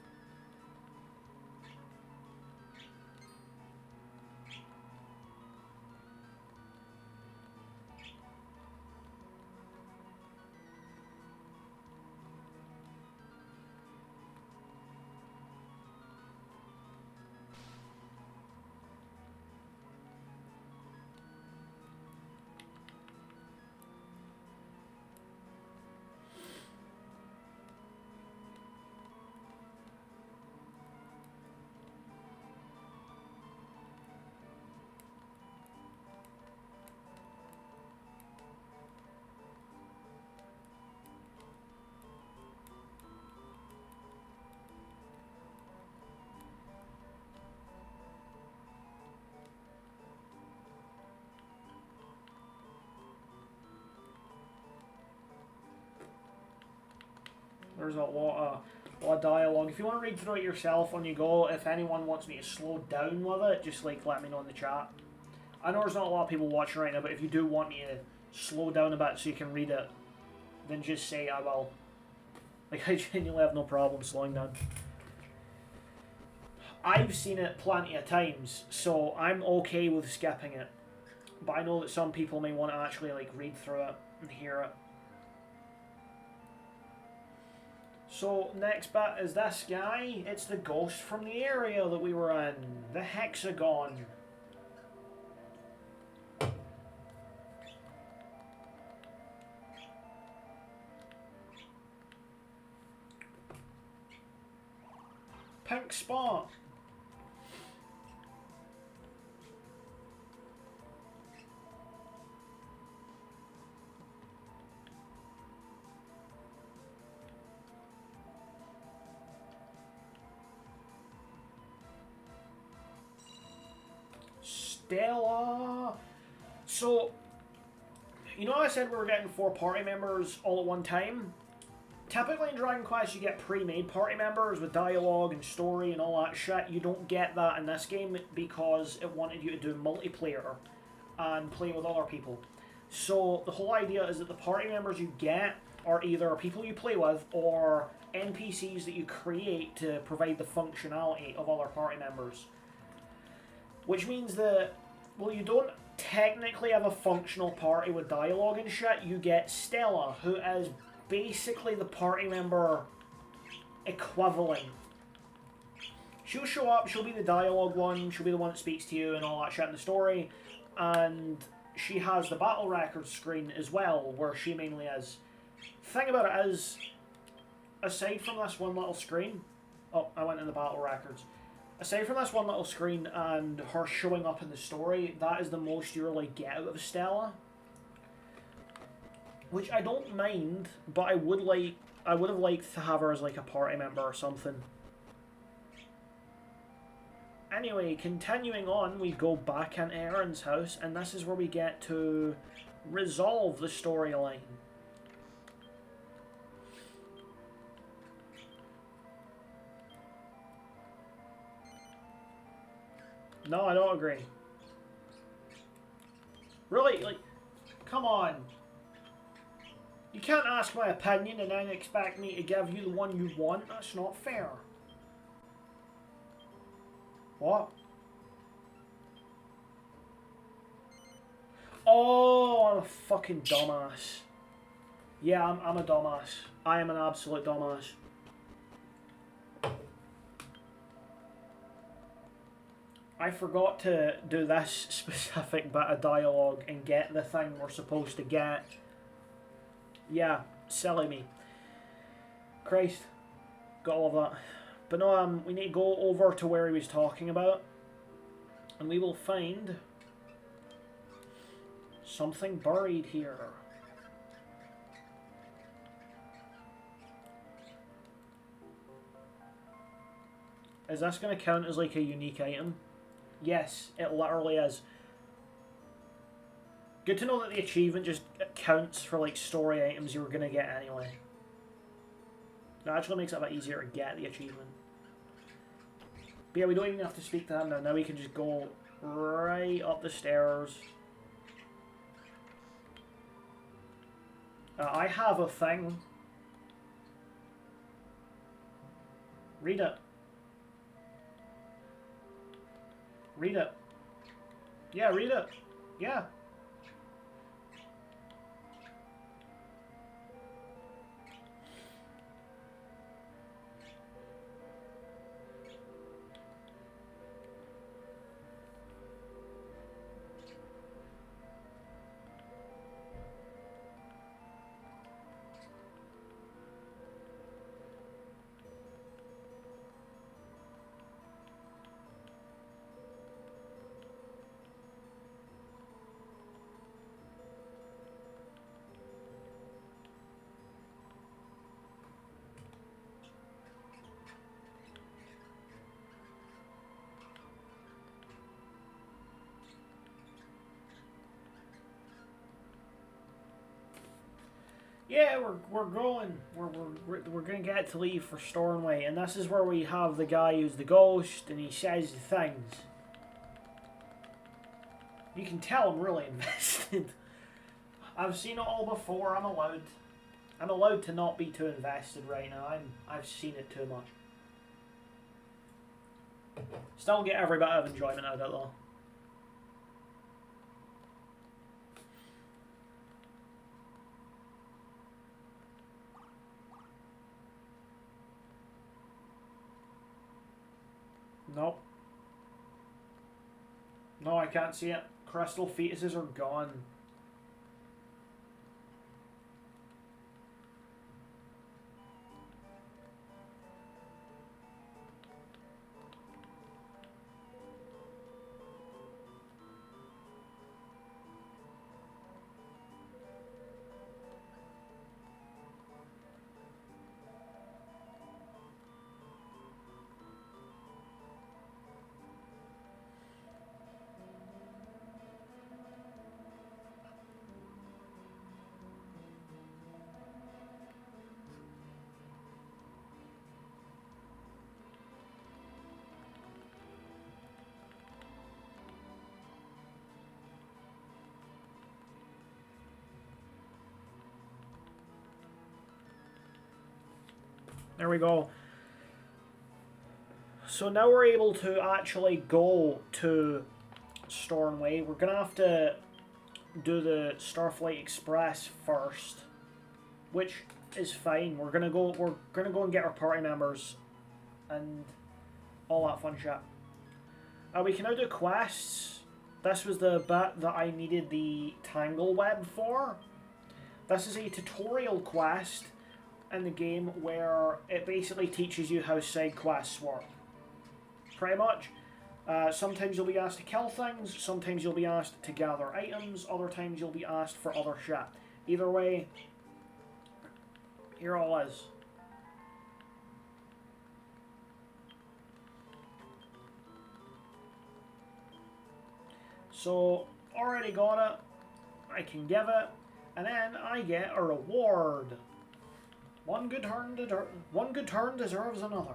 there's a lot of dialogue. If you want to read through it yourself on you go, if anyone wants me to slow down with it, just like let me know in the chat. I know there's not a lot of people watching right now, but if you do want me to slow down a bit so you can read it, then just say I will. Like, I genuinely have no problem slowing down. I've seen it plenty of times, so I'm okay with skipping it. But I know that some people may want to actually like read through it and hear it. So next bit is this guy. It's the ghost from the area that we were in. The hexagon. Pink spot. Stella. So, you know I said we were getting 4 party members all at one time? Typically in Dragon Quest you get pre-made party members with dialogue and story and all that shit. You don't get that in this game because it wanted you to do multiplayer and play with other people. So the whole idea is that the party members you get are either people you play with or NPCs that you create to provide the functionality of other party members. Which means that, well, you don't technically have a functional party with dialogue and shit. You get Stella, who is basically the party member equivalent. She'll show up, she'll be the dialogue one, she'll be the one that speaks to you and all that shit in the story, and she has the battle record screen as well, where she mainly is. Thing about it is, aside from this one little screen, oh, I went in the battle records. Aside from this one little screen and her showing up in the story, that is the most you really get out of Stella. Which I don't mind, but I would have liked to have her as like a party member or something. Anyway, continuing on, we go back into Aaron's house, and this is where we get to resolve the storyline. No, I don't agree. Really? Like, come on. You can't ask my opinion and then expect me to give you the one you want. That's not fair. What? Oh, I'm a fucking dumbass. Yeah, I'm a dumbass. I am an absolute dumbass. I forgot to do this specific bit of dialogue and get the thing we're supposed to get. Yeah, silly me. Christ. Got all of that. But no, we need to go over to where he was talking about. And we will find something buried here. Is this going to count as like a unique item? Yes, it literally is. Good to know that the achievement just counts for like story items you were going to get anyway. That actually makes it a bit easier to get the achievement. But yeah, we don't even have to speak to him now. Now we can just go right up the stairs. I have a thing. Read it. Read it. Yeah, read it. Yeah. Yeah, we're going. We're gonna get to leave for Stornway, and this is where we have the guy who's the ghost, and he says the things. You can tell I'm really invested. I've seen it all before. I'm allowed. I'm allowed to not be too invested right now. I've seen it too much. Still get every bit of enjoyment out of it though. Nope. No, I can't see it. Crystal fetuses are gone. There we go. So now we're able to actually go to Stornway. We're gonna have to do the Starflight Express first, which is fine. We're gonna go and get our party members and all that fun shit. We can now do quests. This was the bit that I needed the Tangle Web for. This is a tutorial quest in the game where it basically teaches you how side quests work. Pretty much. Sometimes you'll be asked to kill things, sometimes you'll be asked to gather items, other times you'll be asked for other shit. Either way, here all is. So, already got it, I can give it, and then I get a reward. One good turn deserves another.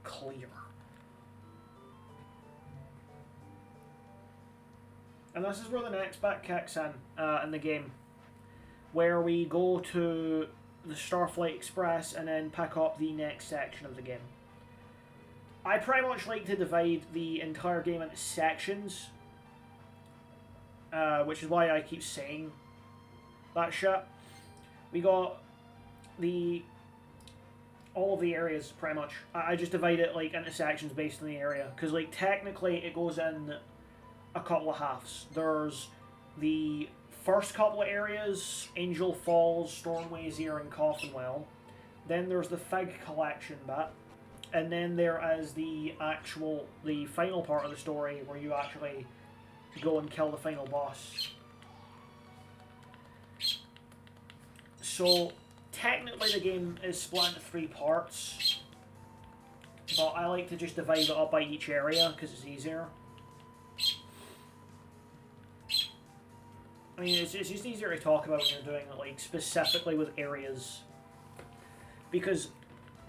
Clear. And this is where the next bit kicks in the game, where we go to the Starflight Express and then pick up the next section of the game. I pretty much like to divide the entire game into sections, which is why I keep saying that shit. We got all of the areas pretty much. I just divide it like into sections based on the area, because like technically it goes in a couple of halves. There's the first couple of areas: Angel Falls, Stormway's Ear, and Coffinwell. Then there's the Fig Collection bit, and then there is the final part of the story where you actually go and kill the final boss. So technically the game is split into 3 parts, but I like to just divide it up by each area because it's easier. I mean, it's just easier to talk about when you're doing it like specifically with areas, because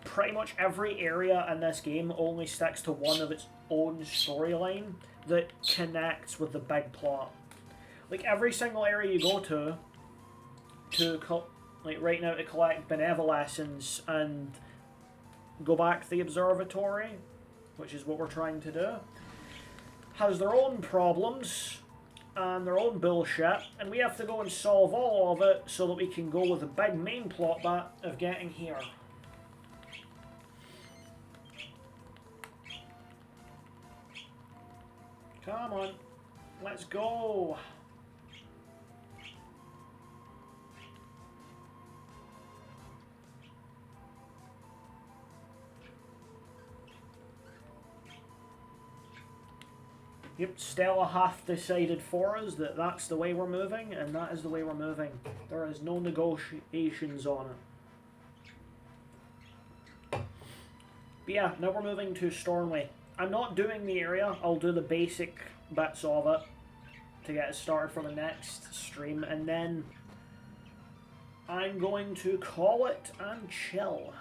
pretty much every area in this game only sticks to one of its own storyline that connects with the big plot. Like every single area you go to like right now to collect benevolescence and go back to the observatory, which is what we're trying to do, has their own problems and their own bullshit, and we have to go and solve all of it so that we can go with the big main plot bit of getting here. Come on, let's go. Yep, Stella hath decided for us that that's the way we're moving, and that is the way we're moving. There is no negotiations on it. But yeah, now we're moving to Stornway. I'm not doing the area, I'll do the basic bits of it to get us started for the next stream, and then I'm going to call it and chill.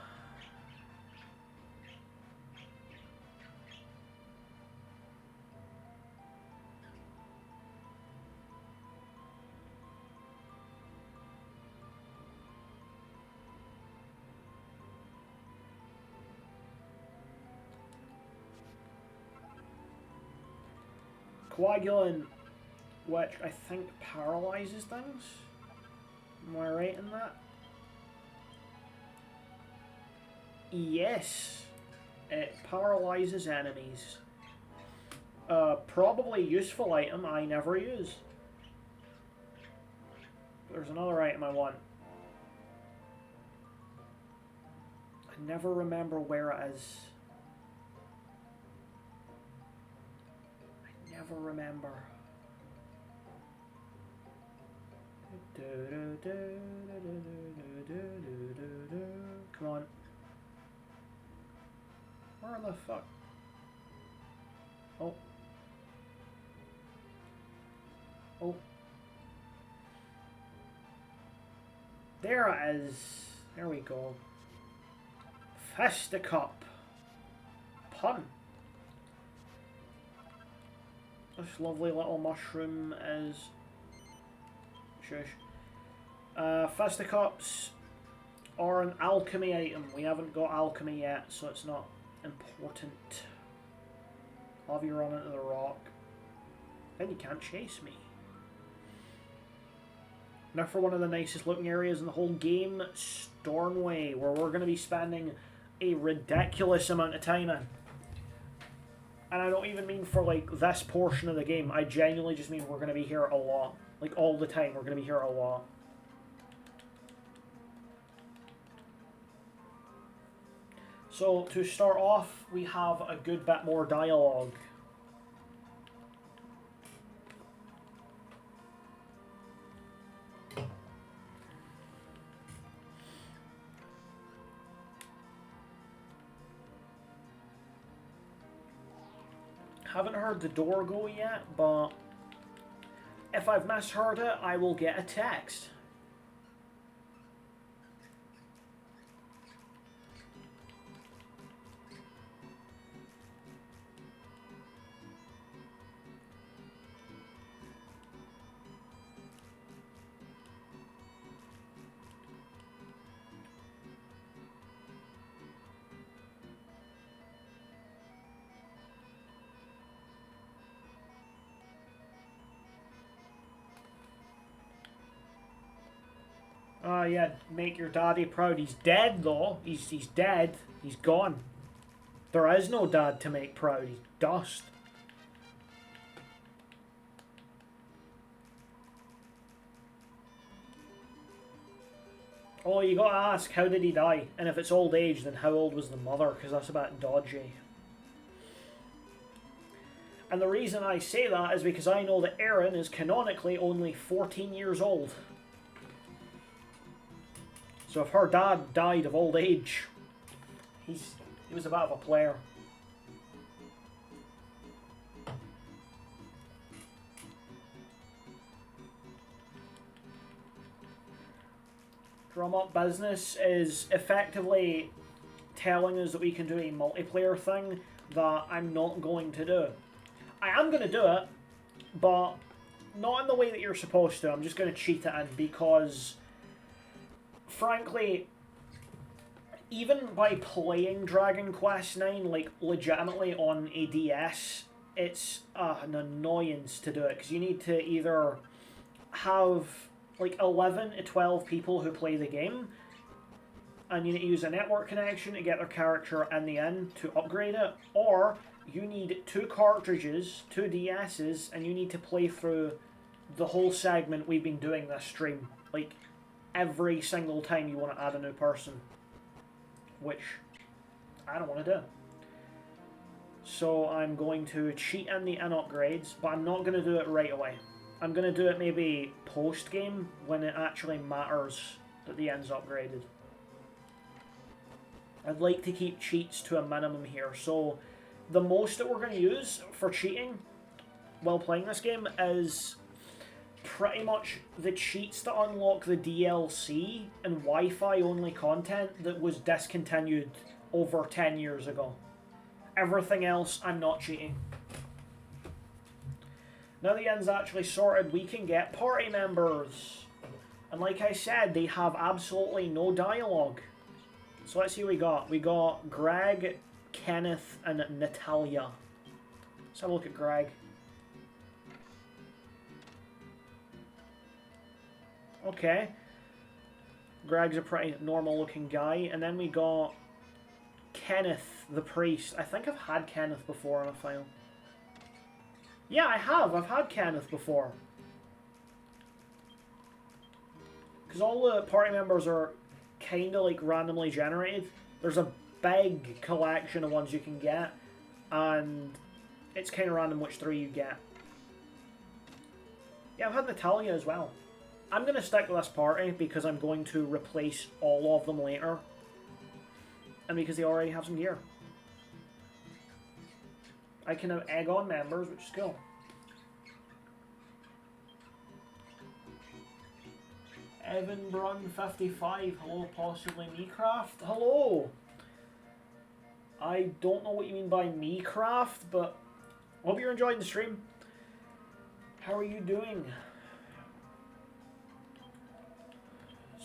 Coagulant, which I think paralyzes things. Am I right in that? Yes, it paralyzes enemies. Probably useful item I never use. There's another item I want. I never remember where it is. Never remember. Come on. Where the fuck? Oh. Oh. There it is. There we go. Fisticup. Pun. This lovely little mushroom is... Shush. Fisticups are an alchemy item. We haven't got alchemy yet, so it's not important. I'll have you run into the rock. Then you can't chase me. Now for one of the nicest looking areas in the whole game, Stornway, where we're going to be spending a ridiculous amount of time in. And I don't even mean for, like, this portion of the game. I genuinely just mean we're going to be here a lot. Like, all the time, we're going to be here a lot. So, to start off, we have a good bit more dialogue. Haven't heard the door go yet, but if I've misheard it, I will get a text. Yeah, make your daddy proud. He's dead, though. He's dead. He's gone. There is no dad to make proud. He's dust. Oh, you gotta ask, how did he die? And if it's old age, then how old was the mother? Because that's a bit dodgy. And the reason I say that is because I know that Aaron is canonically only 14 years old. So if her dad died of old age, he was a bit of a player. Drum Up Business is effectively telling us that we can do a multiplayer thing that I'm not going to do. I am going to do it, but not in the way that you're supposed to. I'm just going to cheat it in because... Frankly, even by playing Dragon Quest IX, like, legitimately on a DS, it's an annoyance to do it, because you need to either have, like, 11 to 12 people who play the game, and you need to use a network connection to get their character in the end to upgrade it, or you need 2 cartridges, 2 DSs, and you need to play through the whole segment we've been doing this stream. Like, every single time you want to add a new person, which I don't want to do. So I'm going to cheat in the in upgrades, but I'm not going to do it right away. I'm going to do it maybe post-game when it actually matters that the in's upgraded. I'd like to keep cheats to a minimum here, so the most that we're going to use for cheating while playing this game is pretty much the cheats to unlock the DLC and Wi-Fi only content that was discontinued over 10 years ago. Everything else, I'm not cheating. Now the inn's actually sorted, we can get party members. And like I said, they have absolutely no dialogue. So let's see what we got. We got Greg, Kenneth, and Natalia. Let's have a look at Greg. Okay. Greg's a pretty normal looking guy. And then we got Kenneth, the priest. I think I've had Kenneth before on a file. Yeah, I have. I've had Kenneth before. Because all the party members are kind of like randomly generated. There's a big collection of ones you can get. And it's kind of random which 3 you get. Yeah, I've had Natalia as well. I'm going to stick with this party because I'm going to replace all of them later. And because they already have some gear. I can have egg on members, which is cool. Evan Brun 55, hello, possibly MeCraft. Hello! I don't know what you mean by MeCraft, but I hope you're enjoying the stream. How are you doing?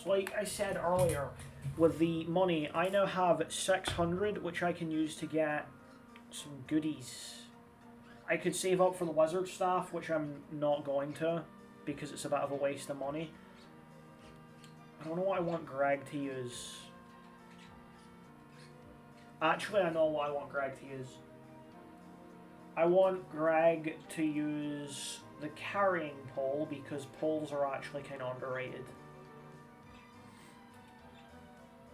So like I said earlier, with the money, I now have 600, which I can use to get some goodies. I could save up for the wizard staff, which I'm not going to, because it's a bit of a waste of money. I don't know what I want Greg to use. Actually, I know what I want Greg to use. I want Greg to use the carrying pole, because poles are actually kind of underrated.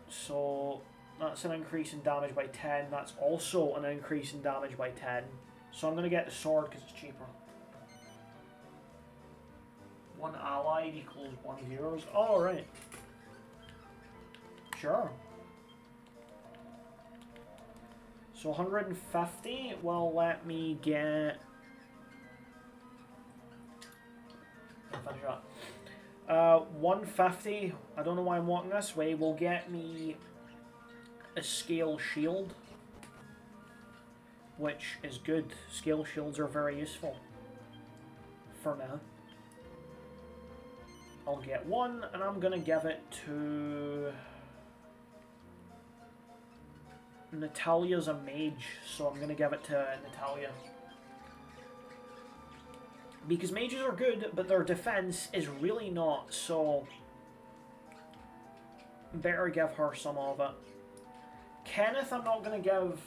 So that's an increase in damage by 10. That's also an increase in damage by 10. So I'm going to get the sword because it's cheaper. 1 allied equals 1 heroes. Oh, right. Sure. So 150 will let me get... Finish up. 150, I don't know why I'm walking this way, will get me a scale shield, which is good. Scale shields are very useful for now. I'll get one, and I'm going to give it to... Natalia's a mage, so I'm going to give it to Natalia. Because mages are good, but their defense is really not, so better give her some of it. Kenneth, I'm not going to give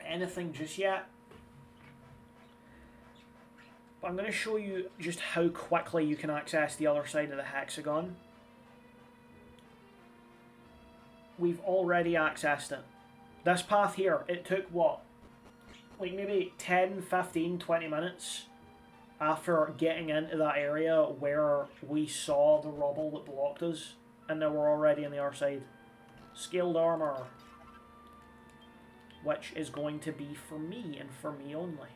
anything just yet. But I'm going to show you just how quickly you can access the other side of the hexagon. We've already accessed it. This path here, it took what? Like maybe 10, 15, 20 minutes after getting into that area where we saw the rubble that blocked us, and now we're already on the other side. Scaled armor, which is going to be for me and for me only.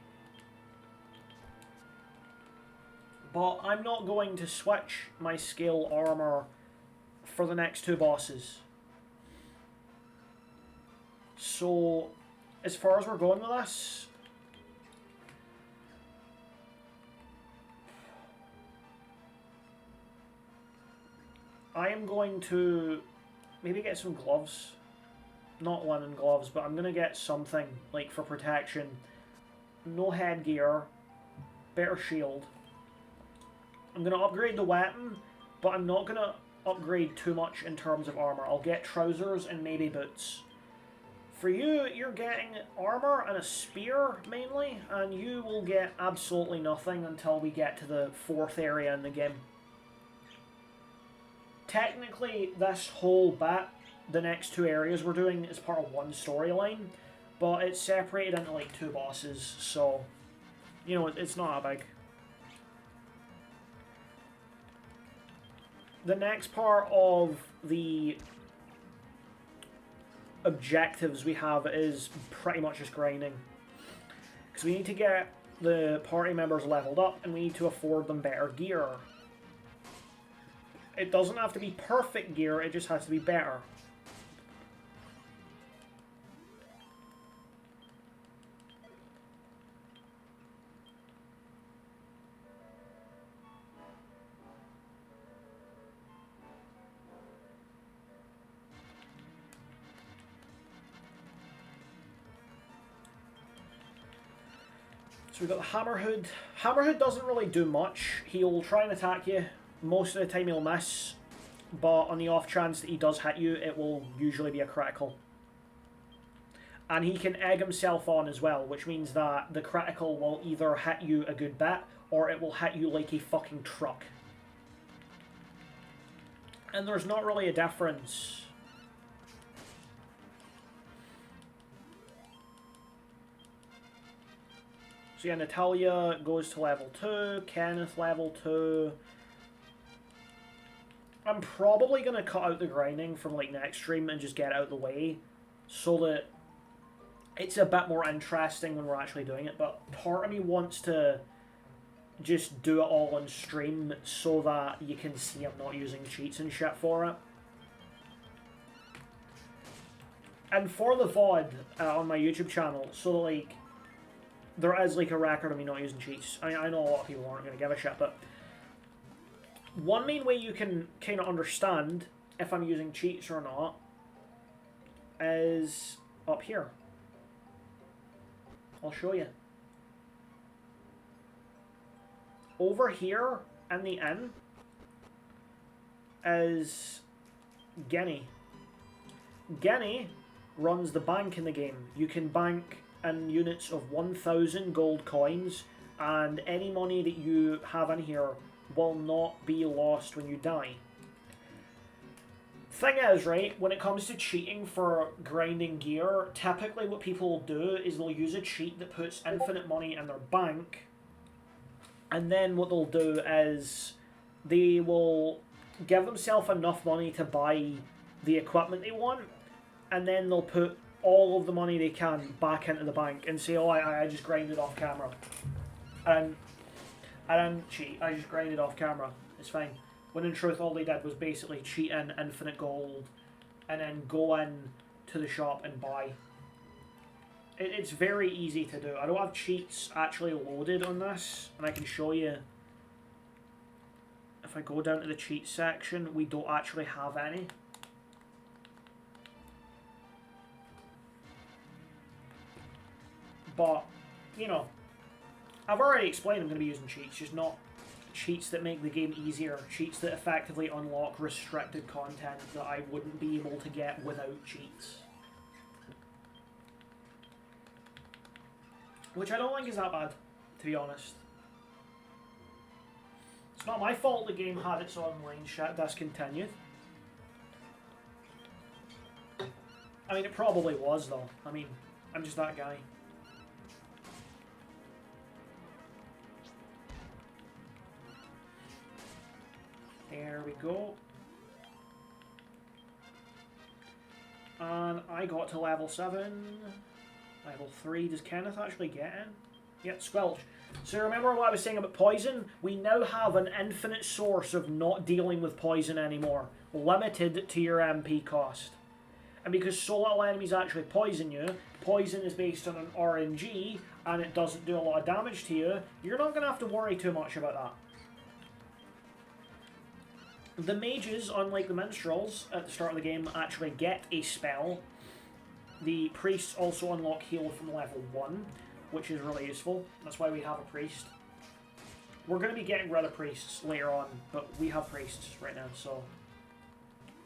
But I'm not going to switch my scale armor for the next 2 bosses. So, as far as we're going with this, I am going to maybe get some gloves. Not linen gloves, but I'm going to get something, like, for protection. No headgear. Better shield. I'm going to upgrade the weapon, but I'm not going to upgrade too much in terms of armor. I'll get trousers and maybe boots. For you, you're getting armor and a spear, mainly, and you will get absolutely nothing until we get to the 4th area in the game. Technically, this whole bit, the next 2 areas we're doing, is part of one storyline, but it's separated into like 2 bosses, so, you know, it's not that big. The next part of the objectives we have is pretty much just grinding. Because we need to get the party members leveled up, and we need to afford them better gear. It doesn't have to be perfect gear, it just has to be better. So we've got the Hammerhood. Hammerhood doesn't really do much. He'll try and attack you. Most of the time he'll miss. But on the off chance that he does hit you, it will usually be a critical. And he can egg himself on as well, which means that the critical will either hit you a good bit, or it will hit you like a fucking truck. And there's not really a difference. So yeah, Natalia goes to level 2, Kenneth level 2. I'm probably going to cut out the grinding from like next stream and just get it out of the way so that it's a bit more interesting when we're actually doing it. But part of me wants to just do it all on stream so that you can see I'm not using cheats and shit for it. And for the VOD on my YouTube channel, so like there is like a record of me not using cheats. I know a lot of people aren't going to give a shit, but one main way you can kind of understand if I'm using cheats or not is up here. I'll show you. Over here in the inn is Genny. Genny runs the bank in the game. You can bank in units of 1,000 gold coins, and any money that you have in here will not be lost when you die. Thing is, right, when it comes to cheating for grinding gear, typically what people will do is they'll use a cheat that puts infinite money in their bank, and then what they'll do is they will give themselves enough money to buy the equipment they want, and then they'll put all of the money they can back into the bank and say, oh, I just grinded off camera. And I didn't cheat, I just grinded off camera. It's fine. When in truth all they did was basically cheat in infinite gold and then go in to the shop and buy. It's very easy to do. I don't have cheats actually loaded on this, and I can show you. If I go down to the cheat section, we don't actually have any. But, you know, I've already explained I'm going to be using cheats, just not cheats that make the game easier, cheats that effectively unlock restricted content that I wouldn't be able to get without cheats. Which I don't think is that bad, to be honest. It's not my fault the game had its online shit discontinued. I mean, it probably was, though. I mean, I'm just that guy. There we go. And I got to level 7. Level 3. Does Kenneth actually get in? Yep, Squelch. So remember what I was saying about poison? We now have an infinite source of not dealing with poison anymore. Limited to your MP cost. And because so little enemies actually poison you, poison is based on an RNG, and it doesn't do a lot of damage to you, you're not going to have to worry too much about that. The mages, unlike the minstrels at the start of the game, actually get a spell. The priests also unlock heal from level 1, which is really useful. That's why we have a priest. We're going to be getting rid of priests later on, but we have priests right now, so,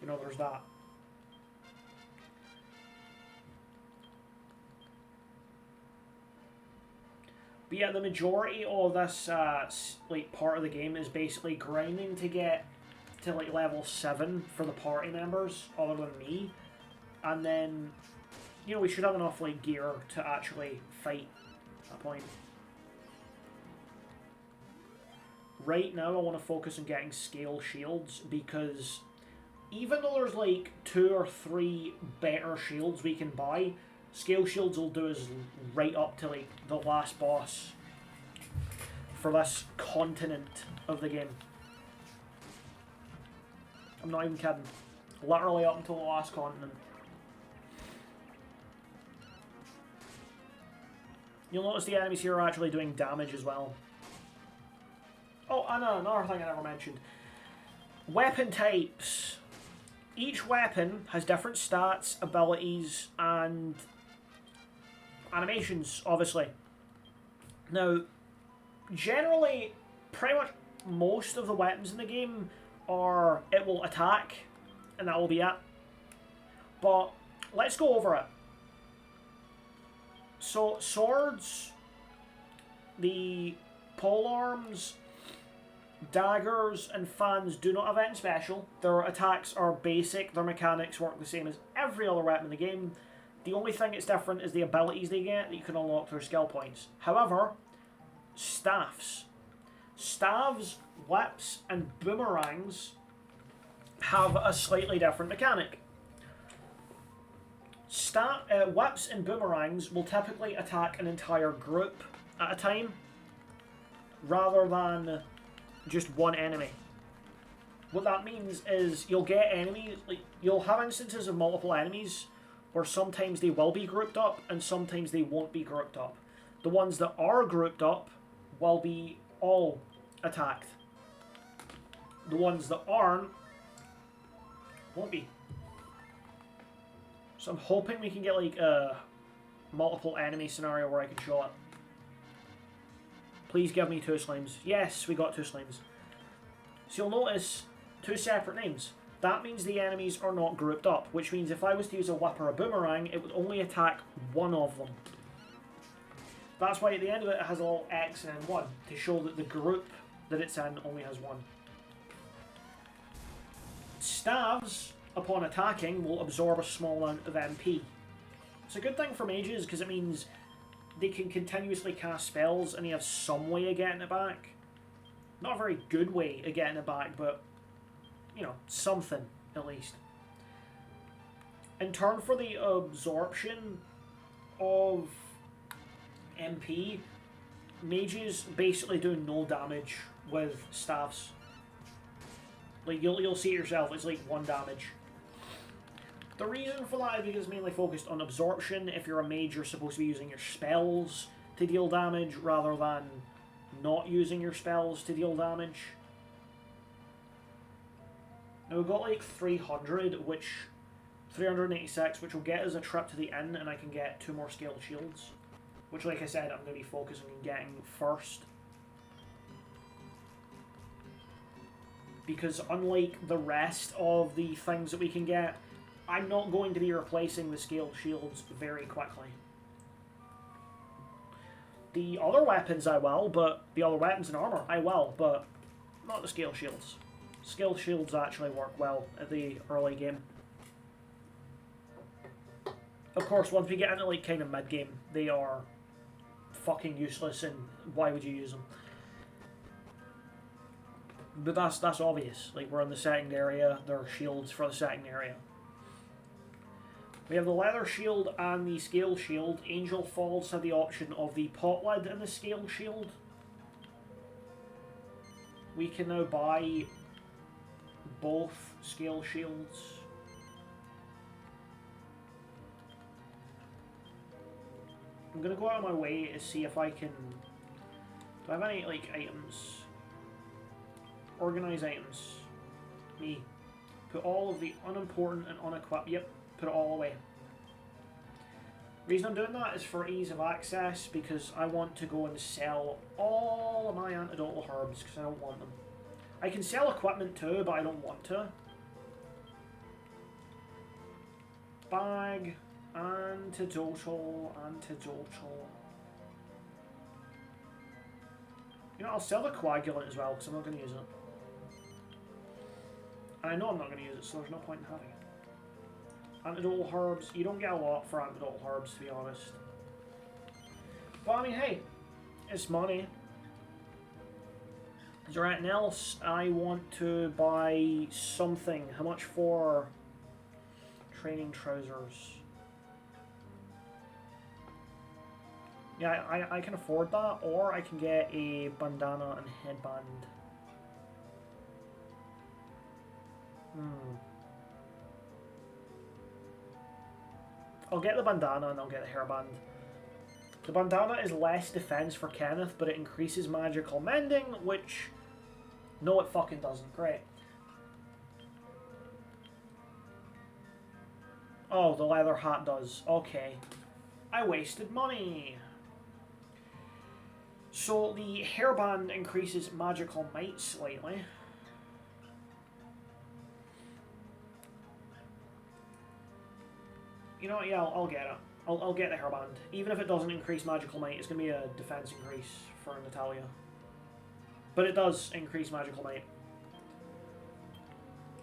you know, there's that. But yeah, the majority of this like part of the game is basically grinding to get to like level 7 for the party members, other than me, and then, you know, we should have enough like gear to actually fight at that point. Right now I want to focus on getting scale shields, because even though there's like 2 or 3 better shields we can buy, scale shields will do us right up to like the last boss for this continent of the game. I'm not even kidding. Literally up until the last continent. You'll notice the enemies here are actually doing damage as well. Oh, and another thing I never mentioned. Weapon types. Each weapon has different stats, abilities, and animations, obviously. Now, generally, pretty much most of the weapons in the game are it will attack, and that will be it. But let's go over it. So, swords, the polearms, daggers, and fans do not have anything special. Their attacks are basic, their mechanics work the same as every other weapon in the game. The only thing that's different is the abilities they get that you can unlock through skill points. However, staffs, whips, and boomerangs have a slightly different mechanic. Whips and boomerangs will typically attack an entire group at a time, rather than just one enemy. What that means is you'll get enemies, like you'll have instances of multiple enemies where sometimes they will be grouped up and sometimes they won't be grouped up. The ones that are grouped up will be all attacked. The ones that aren't won't be. So I'm hoping we can get like a multiple enemy scenario where I can show it. Please give me 2 slimes. Yes, we got 2 slimes. So you'll notice 2 separate names. That means the enemies are not grouped up, which means if I was to use a whip or a boomerang, it would only attack one of them. That's why at the end of it, it has a little X and then 1, to show that the group that it's in only has 1. Staves, upon attacking, will absorb a small amount of MP. It's a good thing for mages, because it means they can continuously cast spells and they have some way of getting it back. Not a very good way of getting it back, but, you know, something, at least. In turn for the absorption of MP, mages basically do no damage with staffs. Like, you'll see it yourself, it's like 1 damage. The reason for that is because it's mainly focused on absorption. If you're a mage, you're supposed to be using your spells to deal damage rather than not using your spells to deal damage. Now we've got like 386, which will get us a trip to the inn, and I can get 2 more scaled shields, which, like I said, I'm going to be focusing on getting first. Because unlike the rest of the things that we can get, I'm not going to be replacing the scaled shields very quickly. The other weapons I will, but the other weapons and armor I will, but not the scale shields. Scale shields actually work well at the early game. Of course, once we get into like kind of mid game, they are fucking useless, and why would you use them? But that's obvious. Like, we're in the second area, there are shields for the second area. We have the leather shield and the scale shield. Angel Falls have the option of the pot lid and the scale shield. We can now buy both scale shields. I'm going to go out of my way to see if I can... Do I have any, like, items? Organize items. Me. Put all of the unimportant and unequipped. Yep. Put it all away. The reason I'm doing that is for ease of access, because I want to go and sell all of my antidotal herbs, because I don't want them. I can sell equipment too, but I don't want to. Bag, antidotal. You know, I'll sell the coagulant as well, because I'm not going to use it. And I know I'm not going to use it, so there's no point in having it. Antidotal herbs, you don't get a lot for antidotal herbs, to be honest. But I mean, hey, it's money. Is there anything else? I want to buy something. How much for training trousers? Yeah, I can afford that, or I can get a bandana and headband. I'll get the bandana and I'll get the hairband. The bandana is less defense for Kenneth, but it increases magical mending, which... No, it fucking doesn't. Great. Oh, the leather hat does. Okay. I wasted money. So the hairband increases magical might slightly. You know what, yeah, I'll get it. I'll get the hairband. Even if it doesn't increase magical might, it's going to be a defense increase for Natalia. But it does increase magical might.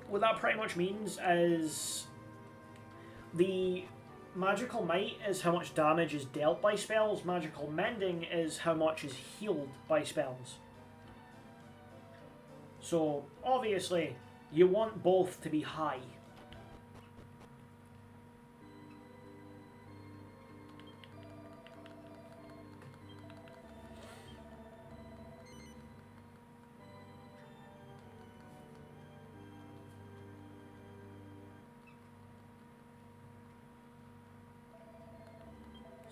What that pretty much means is the magical might is how much damage is dealt by spells. Magical mending is how much is healed by spells. So, obviously, you want both to be high.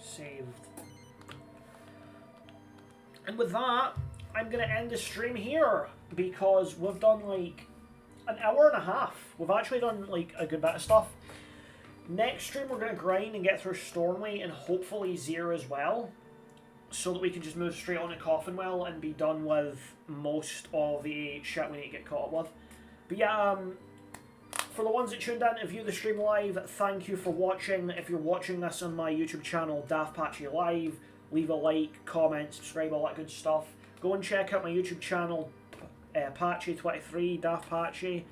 Saved. And with that, I'm going to end the stream here because we've done like an hour and a half. We've actually done like a good bit of stuff. Next stream we're going to grind and get through Stormway and hopefully Zero as well, so that we can just move straight on to Coffinwell and be done with most of the shit we need to get caught up with. But yeah, for the ones that tuned in to view the stream live, thank you for watching. If you're watching this on my YouTube channel, Patchy Live, leave a like, comment, subscribe, all that good stuff. Go and check out my YouTube channel, Patchy23, Patchy.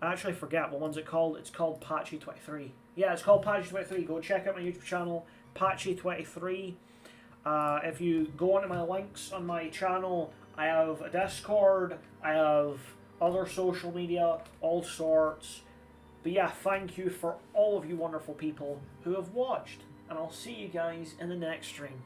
I actually forget, what one's it called? It's called Patchy23. Yeah, it's called Patchy23. Go check out my YouTube channel, Patchy23. If you go onto my links on my channel, I have a Discord, I have other social media, all sorts. But yeah, thank you for all of you wonderful people who have watched, and I'll see you guys in the next stream.